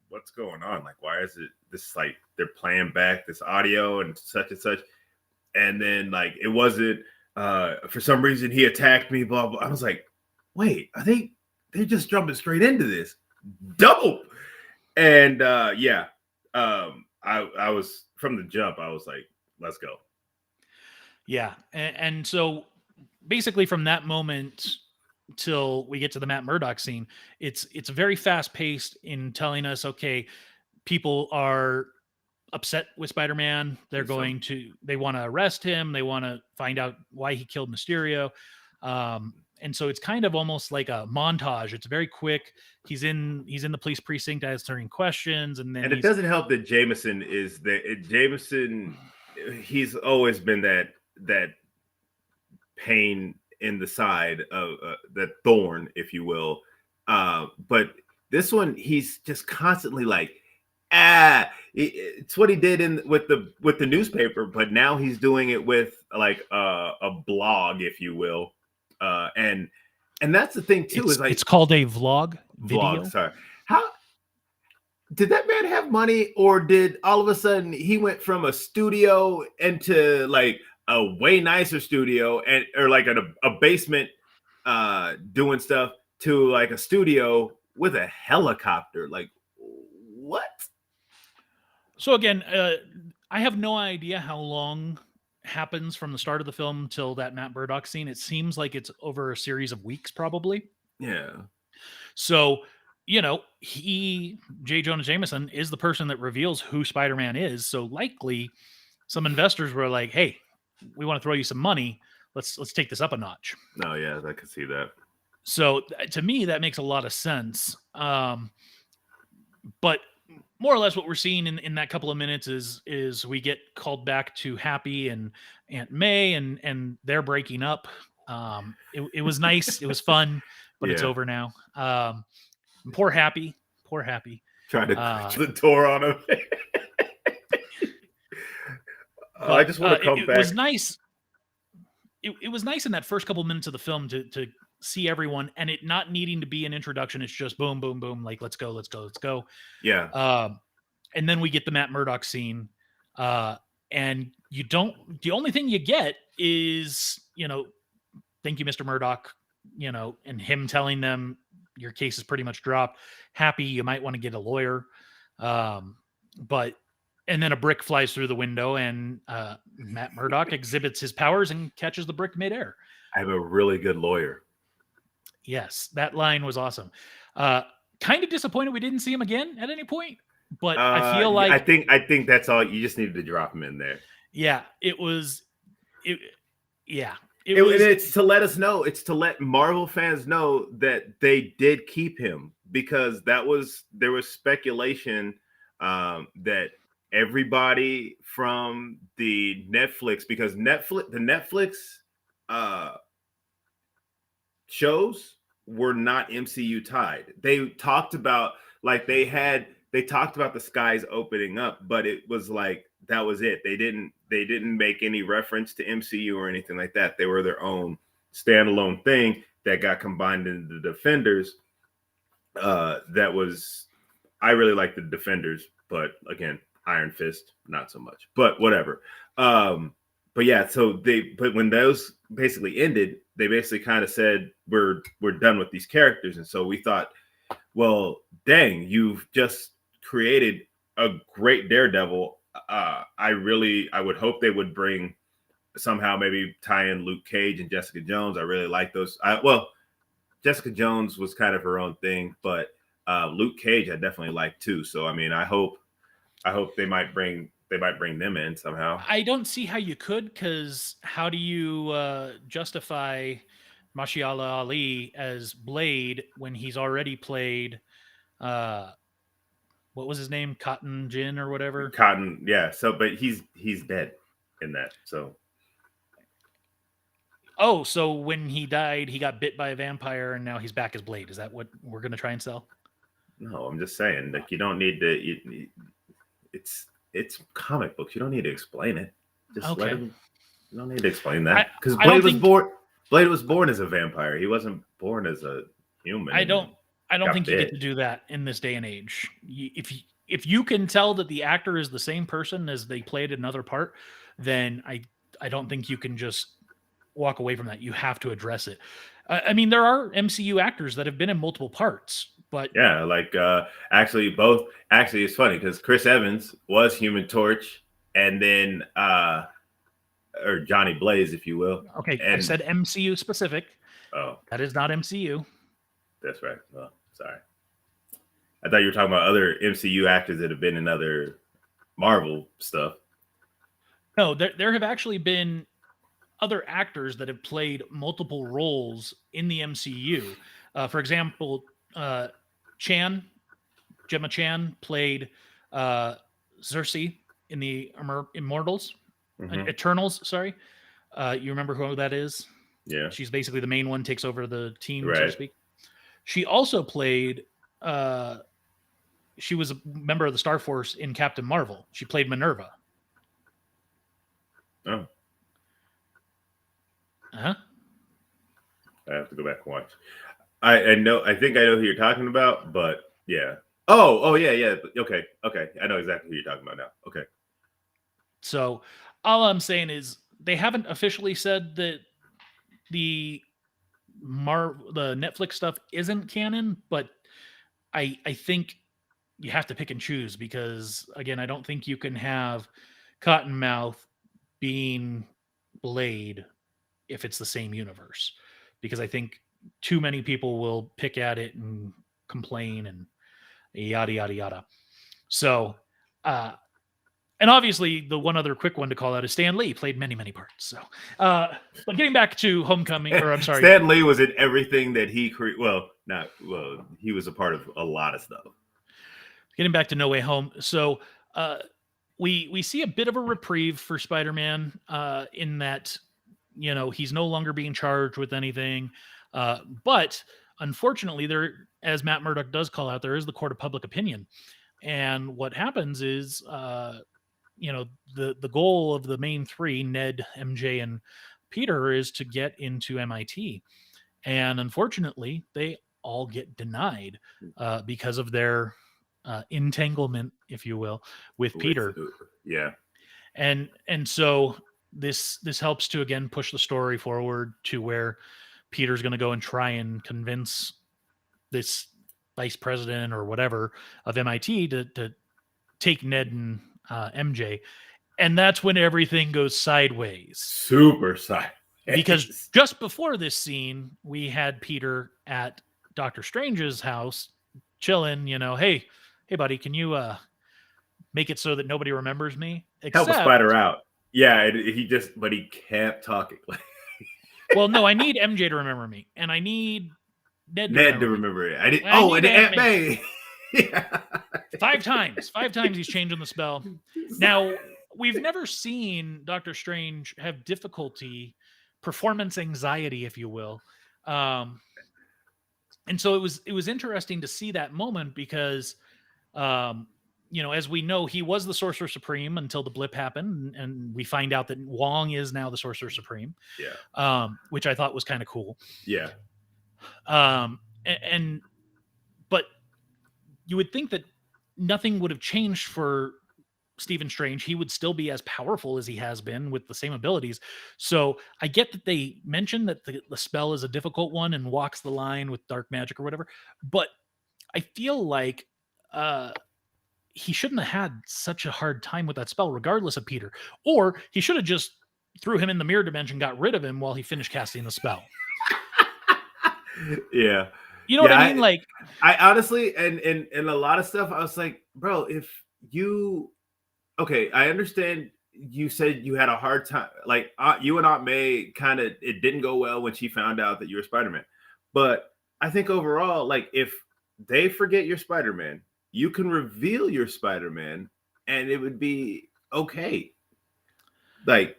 what's going on? Like, why is it this like they're playing back this audio and such, and then like it wasn't for some reason he attacked me, blah blah. I was like, wait, are they just jumping straight into this double? And yeah, I was from the jump. I was like, let's go. Yeah, and so basically from that moment till we get to the Matt Murdock scene, it's very fast paced in telling us, okay, people are upset with Spider-Man. They want to arrest him. They want to find out why he killed Mysterio. And so it's kind of almost like a montage. It's very quick. He's in the police precinct answering questions, and then it doesn't help that Jameson, he's always been that pain in the side of that thorn, if you will. But this one, he's just constantly like, it's what he did with the newspaper, but now he's doing it with like a blog, if you will. And that's the thing too, is like it's called a vlog video. Sorry. How did that man have money, or did all of a sudden he went from a studio into like a way nicer studio or like a basement doing stuff to like a studio with a helicopter? Like, what? So again, I have no idea how long happens from the start of the film till that Matt Murdock scene. It seems like it's over a series of weeks, probably. Yeah. So, J. Jonah Jameson is the person that reveals who Spider-Man is. So likely some investors were like, hey, we want to throw you some money. Let's take this up a notch. Oh yeah, I can see that. So to me, that makes a lot of sense. But more or less what we're seeing in that couple of minutes is we get called back to Happy and Aunt May, and they're breaking up. It was nice. It was fun, but it's over now. Poor Happy. Trying to close the door on him. I just want to come back. It was nice. It was nice in that first couple minutes of the film to see everyone, and it not needing to be an introduction. It's just boom, boom, boom. Like, let's go. Yeah. And then we get the Matt Murdock scene. And the only thing you get is, thank you, Mr. Murdock, and him telling them your case is pretty much dropped. Happy, you might want to get a lawyer. And then a brick flies through the window, and Matt Murdock exhibits his powers and catches the brick midair. I have a really good lawyer. Yes, that line was awesome. Kind of disappointed we didn't see him again at any point, but I feel like I think that's all. You just needed to drop him in there. Yeah, it was. It's to let us know. It's to let Marvel fans know that they did keep him, because there was speculation that everybody from the Netflix, because the Netflix shows were not MCU tied. They talked about the skies opening up, but it was like that was it. They didn't make any reference to MCU or anything like that. They were their own standalone thing that got combined into the Defenders. I really like the Defenders, but again, Iron Fist, not so much. But whatever. But yeah, but when those basically ended, they basically kind of said we're done with these characters, and so we thought, well, dang, you've just created a great Daredevil. I would hope they would bring somehow, maybe tie in Luke Cage and Jessica Jones. I really like those. Jessica Jones was kind of her own thing, but Luke Cage I definitely like too. So I mean, I hope I hope they might bring them in somehow. I don't see how you could, because how do you justify Mashallah Ali as Blade when he's already played uh, what was his name, Cotton Gin or whatever? Cotton, yeah. So, but he's dead in that. So, oh, so when he died, he got bit by a vampire, and now he's back as Blade. Is that what we're gonna try and sell? no, I'm just saying, like, you don't need to. It's comic books. You don't need to explain it. Just Okay. let him. You don't need to explain that, because I don't Blade was think- born. Blade was born as a vampire. He wasn't born as a human. I don't think you bit. get to do that in this day and age. If you can tell that the actor is the same person as they played another part, then I don't think you can just walk away from that. You have to address it. I mean, there are MCU actors that have been in multiple parts, but Yeah, like actually it's funny because Chris Evans was Human Torch, and then or Johnny Blaze, if you will. okay, I And said MCU specific. oh, That is not MCU. that's right. Oh, sorry. I thought you were talking about other MCU actors that have been in other Marvel stuff. No, there have actually been other actors that have played multiple roles in the MCU. For example, Gemma Chan played Cersei in the Immortals, Mhm. Eternals. Sorry, you remember who that is? Yeah. She's basically the main one, takes over the team, so Right. to speak. She also played. She was a member of the Star Force in Captain Marvel. She played Minerva. Oh, Uh-huh. I have to go back and watch. I know. I think I know who you're talking about, but yeah. Oh yeah. Okay. I know exactly who you're talking about now. Okay. So all I'm saying is they haven't officially said that the Netflix stuff isn't canon, but I think you have to pick and choose, because again, I don't think you can have Cottonmouth being Blade if it's the same universe, because I think too many people will pick at it and complain and yada yada yada. So and obviously, the one other quick one to call out is Stan Lee played many parts. So, but getting back to Homecoming, or I'm sorry, Stan Lee was in everything that he created. He was a part of a lot of stuff. Getting back to No Way Home. So, we see a bit of a reprieve for Spider-Man in that, he's no longer being charged with anything. But unfortunately, there, as Matt Murdock does call out, there is the court of public opinion. And what happens is, the goal of the main three, Ned, MJ, and Peter, is to get into MIT. And unfortunately, they all get denied because of their entanglement, if you will, with Peter. Yeah. And so this helps to again push the story forward to where Peter's going to go and try and convince this vice president or whatever of MIT to take Ned and MJ. And that's when everything goes sideways. Super sideways. Because just before this scene, we had Peter at Doctor Strange's house chilling, hey buddy, can you make it so that nobody remembers me? Help a spider out. Yeah, but he kept talking. Well, no, I need MJ to remember me, and I need Ned to remember it. And Aunt May. Yeah. 5 times he's changing the spell. Now, we've never seen Doctor Strange have difficulty, performance anxiety, if you will. And so it was interesting to see that moment because, as we know, he was the Sorcerer Supreme until the blip happened, and we find out that Wong is now the Sorcerer Supreme. Yeah. Which I thought was kind of cool. Yeah. But you would think that nothing would have changed for Stephen Strange. He would still be as powerful as he has been with the same abilities. So I get that they mentioned that the spell is a difficult one and walks the line with dark magic or whatever, but I feel like he shouldn't have had such a hard time with that spell regardless of Peter, or he should have just threw him in the mirror dimension, got rid of him while he finished casting the spell. Yeah. You know what I mean? I honestly, and a lot of stuff, I was like, bro, if you okay, I understand you said you had a hard time, like you and Aunt May kind of, it didn't go well when she found out that you were Spider-Man. But I think overall, like if they forget you're Spider-Man, you can reveal your Spider-Man and it would be okay. Like,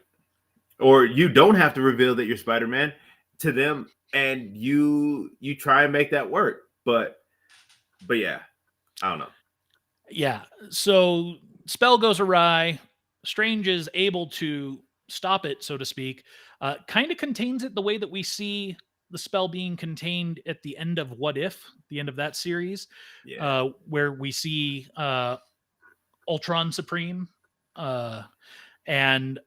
or you don't have to reveal that you're Spider-Man to them, and you try and make that work. But yeah, I don't know. Yeah. So spell goes awry. Strange is able to stop it, so to speak. Kind of contains it the way that we see the spell being contained at the end of What If, the end of that series, Yeah, where we see Ultron Supreme uh, and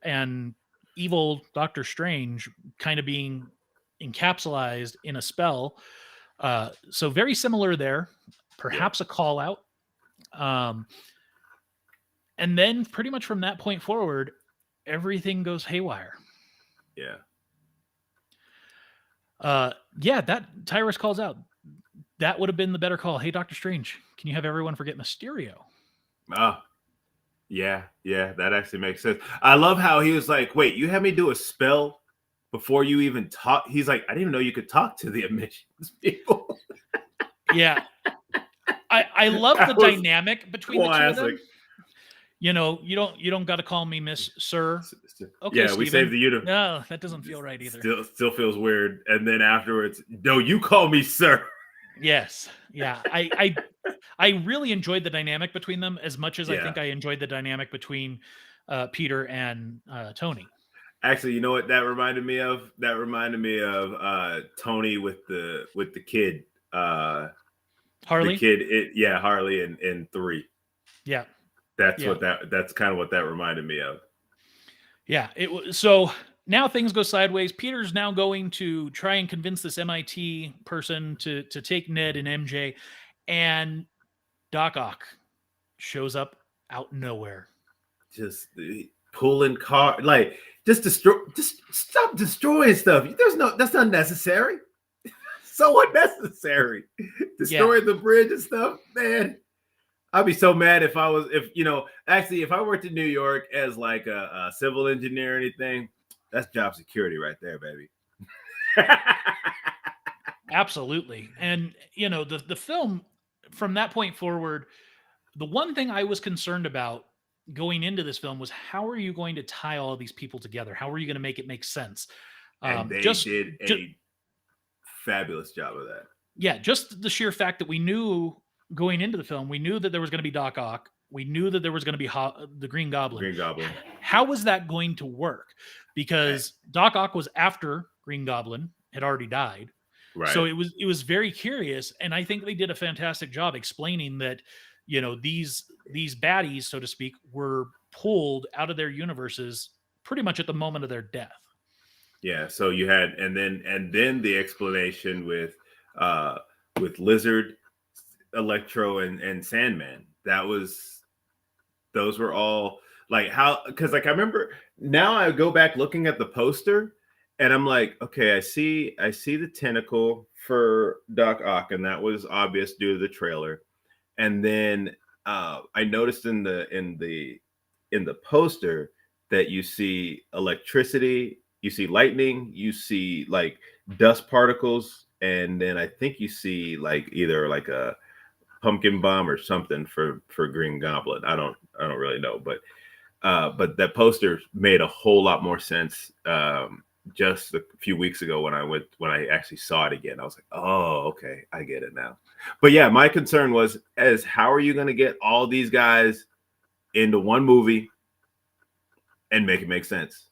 evil Doctor Strange kind of being encapsulated in a spell. So very similar there. yeah, Perhaps a call out. Um, and then pretty much from that point forward, everything goes haywire. yeah. Yeah, that Tyrus calls out. That would have been the better call. Hey, Doctor Strange, can you have everyone forget Mysterio? Oh, yeah, yeah. That actually makes sense. I love how he was like, "Wait, you had me do a spell before you even talk." He's like, "I didn't even know you could talk to the emissions people." Yeah, I love the That was dynamic between the two of classic. them. You know, you don't got to call me Miss Sir. Okay, Yeah, we saved Steven. the universe. No, that doesn't feel right either. Still feels weird. And then afterwards, no, you call me sir. Yes, yeah. I really enjoyed the dynamic between them as much as I Yeah. think I enjoyed the dynamic between Peter and Tony. Actually, you know what that reminded me of? That reminded me of Tony with the kid. The Harley. kid, yeah, Harley in 3. Yeah, That's yeah, what that's kind of what that reminded me of. yeah. It was so now things go sideways. Peter's now going to try and convince this MIT person to take Ned and MJ, and Doc Ock shows up out nowhere. Just pulling car, like just stop destroying stuff. That's not necessary. So unnecessary. Yeah, Destroying the bridge and stuff, man. I'd be so mad if if I worked in New York as like a civil engineer or anything. That's job security right there, baby. absolutely. And the film from that point forward, the one thing I was concerned about going into this film was how are you going to tie all of these people together? How are you going to make it make sense? And they Just, did just a fabulous job of that. yeah, just the sheer fact that we knew going into the film, we knew that there was going to be Doc Ock. We knew that there was going to be the Green Goblin. Green Goblin. How was that going to work? Because Doc Ock was after Green Goblin had already died. Right. So it was very curious, and I think they did a fantastic job explaining that these baddies, so to speak, were pulled out of their universes pretty much at the moment of their death. Yeah. So you had and then the explanation with Lizard, Electro, and Sandman. Those were all like how, because like I remember now I go back looking at the poster and I'm like, okay, I see the tentacle for Doc Ock, and that was obvious due to the trailer. And then I noticed in the poster that you see electricity, you see lightning, you see like dust particles, and then I think you see like either like a pumpkin bomb or something for Green Goblin. I don't really know, but that poster made a whole lot more sense just a few weeks ago when I actually saw it again. I was like, oh, okay, I get it now. But yeah, my concern was how are you going to get all these guys into one movie and make it make sense?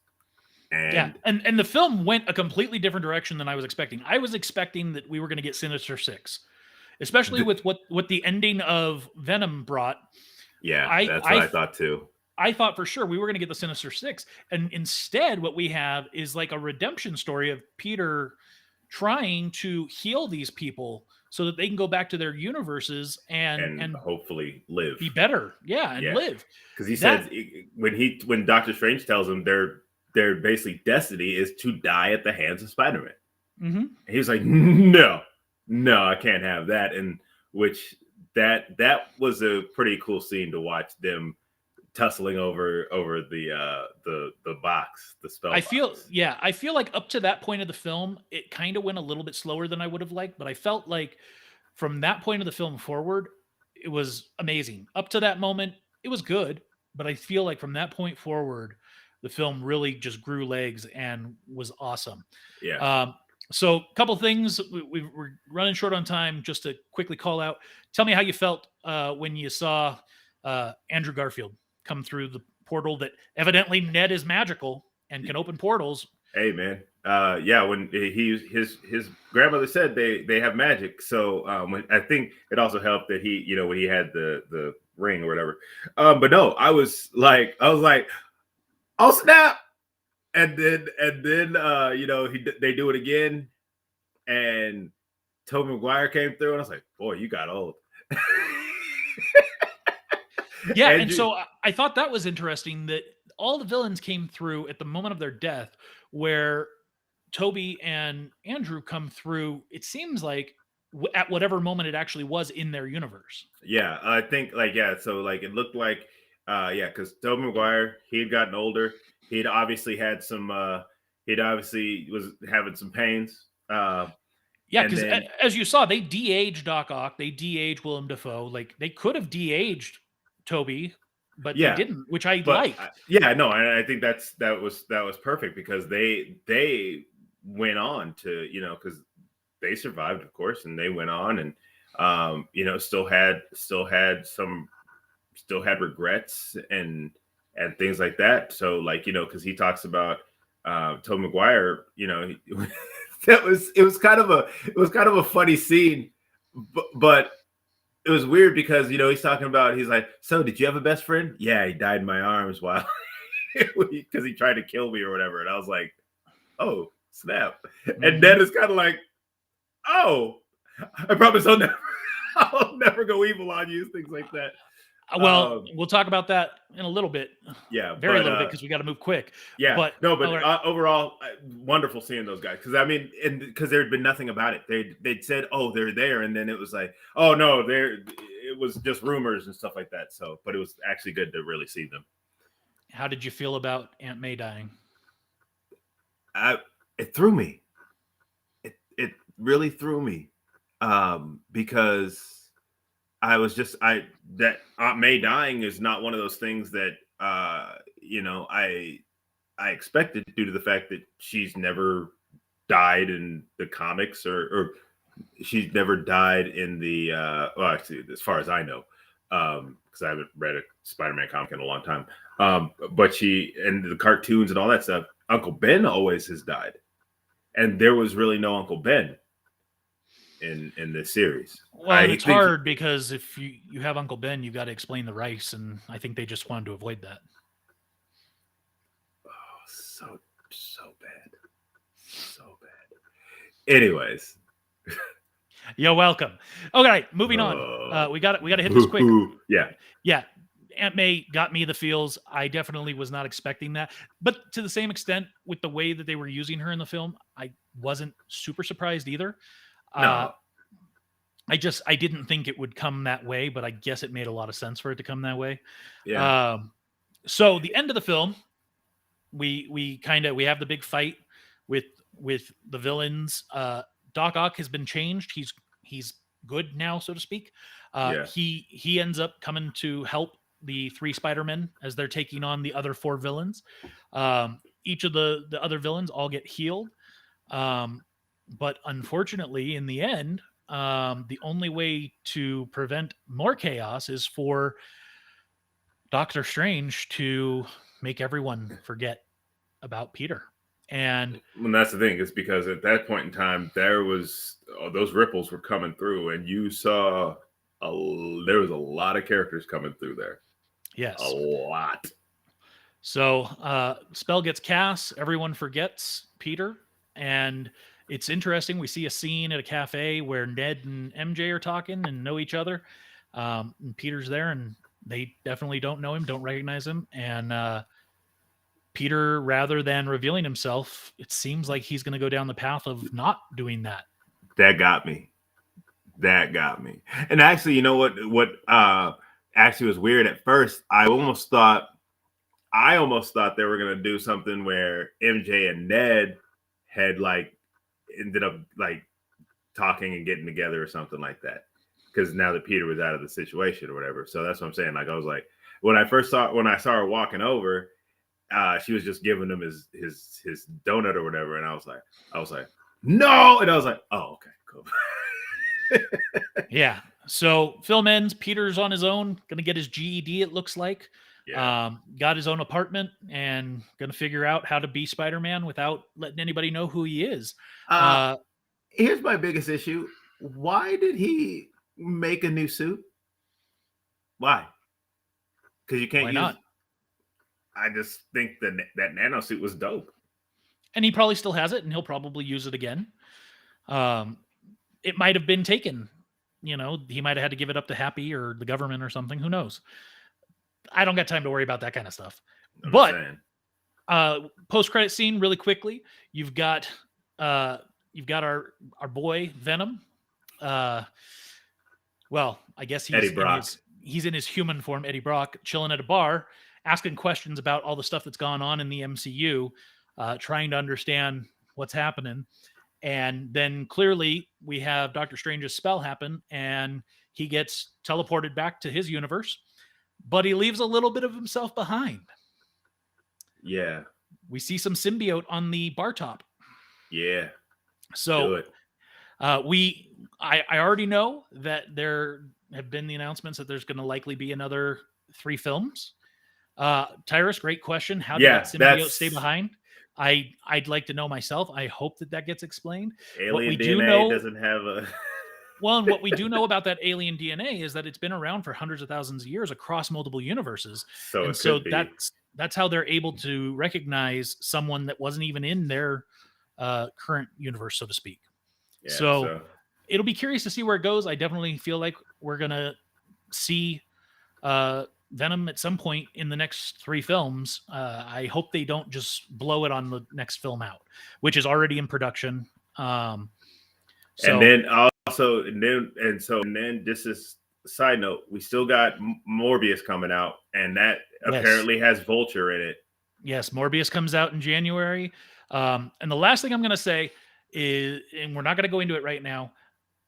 And the film went a completely different direction than I was expecting. I was expecting that we were going to get Sinister Six, especially with what the ending of Venom brought. Yeah, that's what I thought too. I thought for sure we were going to get the Sinister Six, and instead what we have is like a redemption story of Peter trying to heal these people so that they can go back to their universes and hopefully live, be better. Yeah, and live. Because he said when Doctor Strange tells him their basically destiny is to die at the hands of Spider-Man. Mm-hmm. He was like, no, I can't have that. And which that was a pretty cool scene to watch them tussling over the box, the spell I box. feel like up to that point of the film, it kind of went a little bit slower than I would have liked, but I felt like from that point of the film forward, it was amazing. Up to that moment, it was good, but I feel like from that point forward, the film really just grew legs and was awesome. Yeah. So, a couple things we're running short on time. Just to quickly call out, tell me how you felt when you saw Andrew Garfield come through the portal. That evidently Ned is magical and can open portals. Hey man, yeah. When his grandmother said they have magic, so I think it also helped that he, when he had the ring or whatever. But no, I was like, oh snap, and then they do it again, and Tobey Maguire came through, and I was like, boy, you got old. Yeah, and so I thought that was interesting that all the villains came through at the moment of their death, where Toby and Andrew come through. It seems like at whatever moment it actually was in their universe. Yeah, I think so it looked like because Tobey Maguire, he had gotten older. He'd obviously had some he'd obviously was having some pains. Yeah, because as you saw, they de-aged Doc Ock, they de-aged Willem Dafoe. Like they could have de-aged Toby, but they didn't, which I like. No, and I think that was perfect because they went on to because they survived, of course, and they went on and still had regrets and things like that. So because he talks about Tobey Maguire, it was kind of a funny scene, but it was weird because he's talking about, he's like, so did you have a best friend? Yeah, he died in my arms while because he tried to kill me or whatever, and I was like, oh snap. Mm-hmm. And then it's kind of like, oh, I promise I'll never go evil on you, things like that. Well, we'll talk about that in a little bit. Yeah, very little bit because we got to move quick. Yeah, but overall, wonderful seeing those guys because because there had been nothing about it. They'd said, oh, they're there, and then it was like, oh no, it was just rumors and stuff like that. So, but it was actually good to really see them. How did you feel about Aunt May dying? It threw me. It really threw me because that Aunt May dying is not one of those things that I expected due to the fact that she's never died in the comics or she's never died in the actually, as far as I know, because I haven't read a Spider-Man comic in a long time. But she and the cartoons and all that stuff, Uncle Ben always has died, and there was really no Uncle Ben in this series. Well, it's hard because if you have Uncle Ben, you've got to explain the rice, and I think they just wanted to avoid that. Oh, so bad. Anyways. You're welcome. Okay, moving on. We got to hit this quick. Yeah. Aunt May got me the feels. I definitely was not expecting that. But to the same extent, with the way that they were using her in the film, I wasn't super surprised either. No. I didn't think it would come that way, but I guess it made a lot of sense for it to come that way. Yeah. So the end of the film, we have the big fight with the villains. Doc Ock has been changed. He's good now, so to speak. He ends up coming to help the 3 Spider-Men as they're taking on the other 4 villains. Each of the other villains all get healed. But unfortunately, in the end, the only way to prevent more chaos is for Doctor Strange to make everyone forget about Peter. And that's the thing, is because at that point in time, there was those ripples were coming through, and you saw there was a lot of characters coming through there. Yes, a lot. So spell gets cast, everyone forgets Peter, and it's interesting. We see a scene at a cafe where Ned and MJ are talking and know each other. And Peter's there, and they definitely don't know him, don't recognize him. And Peter, rather than revealing himself, it seems like he's going to go down the path of not doing that. That got me. And actually, you know what actually was weird at first. I almost thought they were gonna do something where MJ and Ned had like ended up like talking and getting together or something like that. Because now that Peter was out of the situation or whatever. So that's what I'm saying. Like, I was like, when I saw her walking over, she was just giving him his donut or whatever. And I was like, no. And I was like, oh, okay, cool. Yeah. So film ends. Peter's on his own, going to get his GED, it looks like. Yeah. Got his own apartment and going to figure out how to be Spider-Man without letting anybody know who he is. Here's my biggest issue. Why did he make a new suit? Why? Because you can't Why use. not? I just think that nano suit was dope. And he probably still has it, and he'll probably use it again. It might have been taken. You know, he might have had to give it up to Happy or the government or something. Who knows? I don't got time to worry about that kind of stuff. But post-credit scene, really quickly, you've got our boy Venom. Well, I guess he's in his human form, Eddie Brock, chilling at a bar, asking questions about all the stuff that's gone on in the MCU, trying to understand what's happening. And then clearly we have Doctor Strange's spell happen, and he gets teleported back to his universe, but he leaves a little bit of himself behind. Yeah. We see some symbiote on the bar top. Yeah. So I already know that there have been the announcements that there's going to likely be another 3 films. Tyrus, great question. How did that symbiote stay behind? I'd like to know myself. I hope that gets explained. Alien DNA doesn't have a... Well, and what we do know about that alien DNA is that it's been around for hundreds of thousands of years across multiple universes. So that's how they're able to recognize someone that wasn't even in their current universe, so to speak. Yeah, so it'll be curious to see where it goes. I definitely feel like we're going to see Venom at some point in the next 3 films. I hope they don't just blow it on the next film out, which is already in production. And then this is a side note. We still got Morbius coming out, and that apparently has Vulture in it. Yes, Morbius comes out in January. And the last thing I'm going to say is, and we're not going to go into it right now,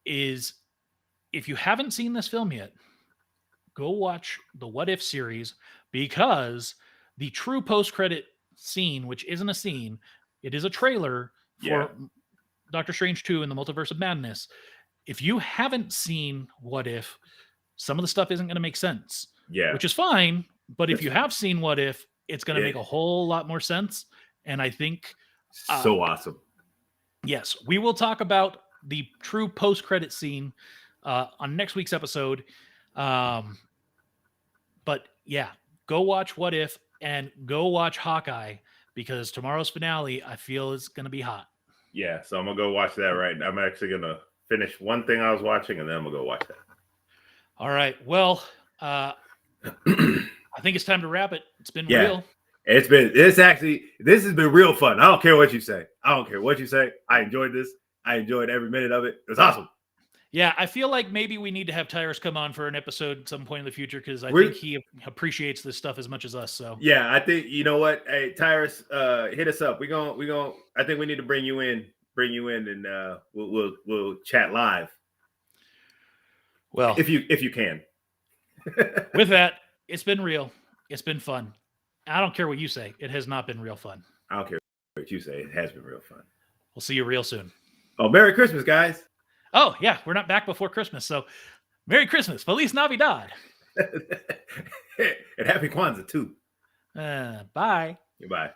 is if you haven't seen this film yet, go watch the What If series, because the true post-credit scene, which isn't a scene, it is a trailer for Doctor Strange 2 and the Multiverse of Madness. If you haven't seen What If, some of the stuff isn't going to make sense. Yeah. Which is fine, but if you have seen What If, it's going to make a whole lot more sense. And I think... so awesome. Yes, we will talk about the true post-credit scene on next week's episode. But yeah, go watch What If and go watch Hawkeye, because tomorrow's finale, I feel, is going to be hot. Yeah, so I'm going to go watch that right now. I'm actually going to finish one thing I was watching, and then I'm going to go watch that. All right. Well, I think it's time to wrap it. It's been real. This has been real fun. I don't care what you say. I enjoyed this. I enjoyed every minute of it. It was awesome. Yeah, I feel like maybe we need to have Tyrus come on for an episode at some point in the future, because I think he appreciates this stuff as much as us. So yeah, I think, you know what? Hey, Tyrus, hit us up. We going I think we need to bring you in, and we'll chat live. Well, if you can. With that, it's been real. It's been fun. I don't care what you say. It has not been real fun. I don't care what you say. It has been real fun. We'll see you real soon. Oh, Merry Christmas, guys. Oh, yeah. We're not back before Christmas. So Merry Christmas. Feliz Navidad. And Happy Kwanzaa, too. Bye. Goodbye.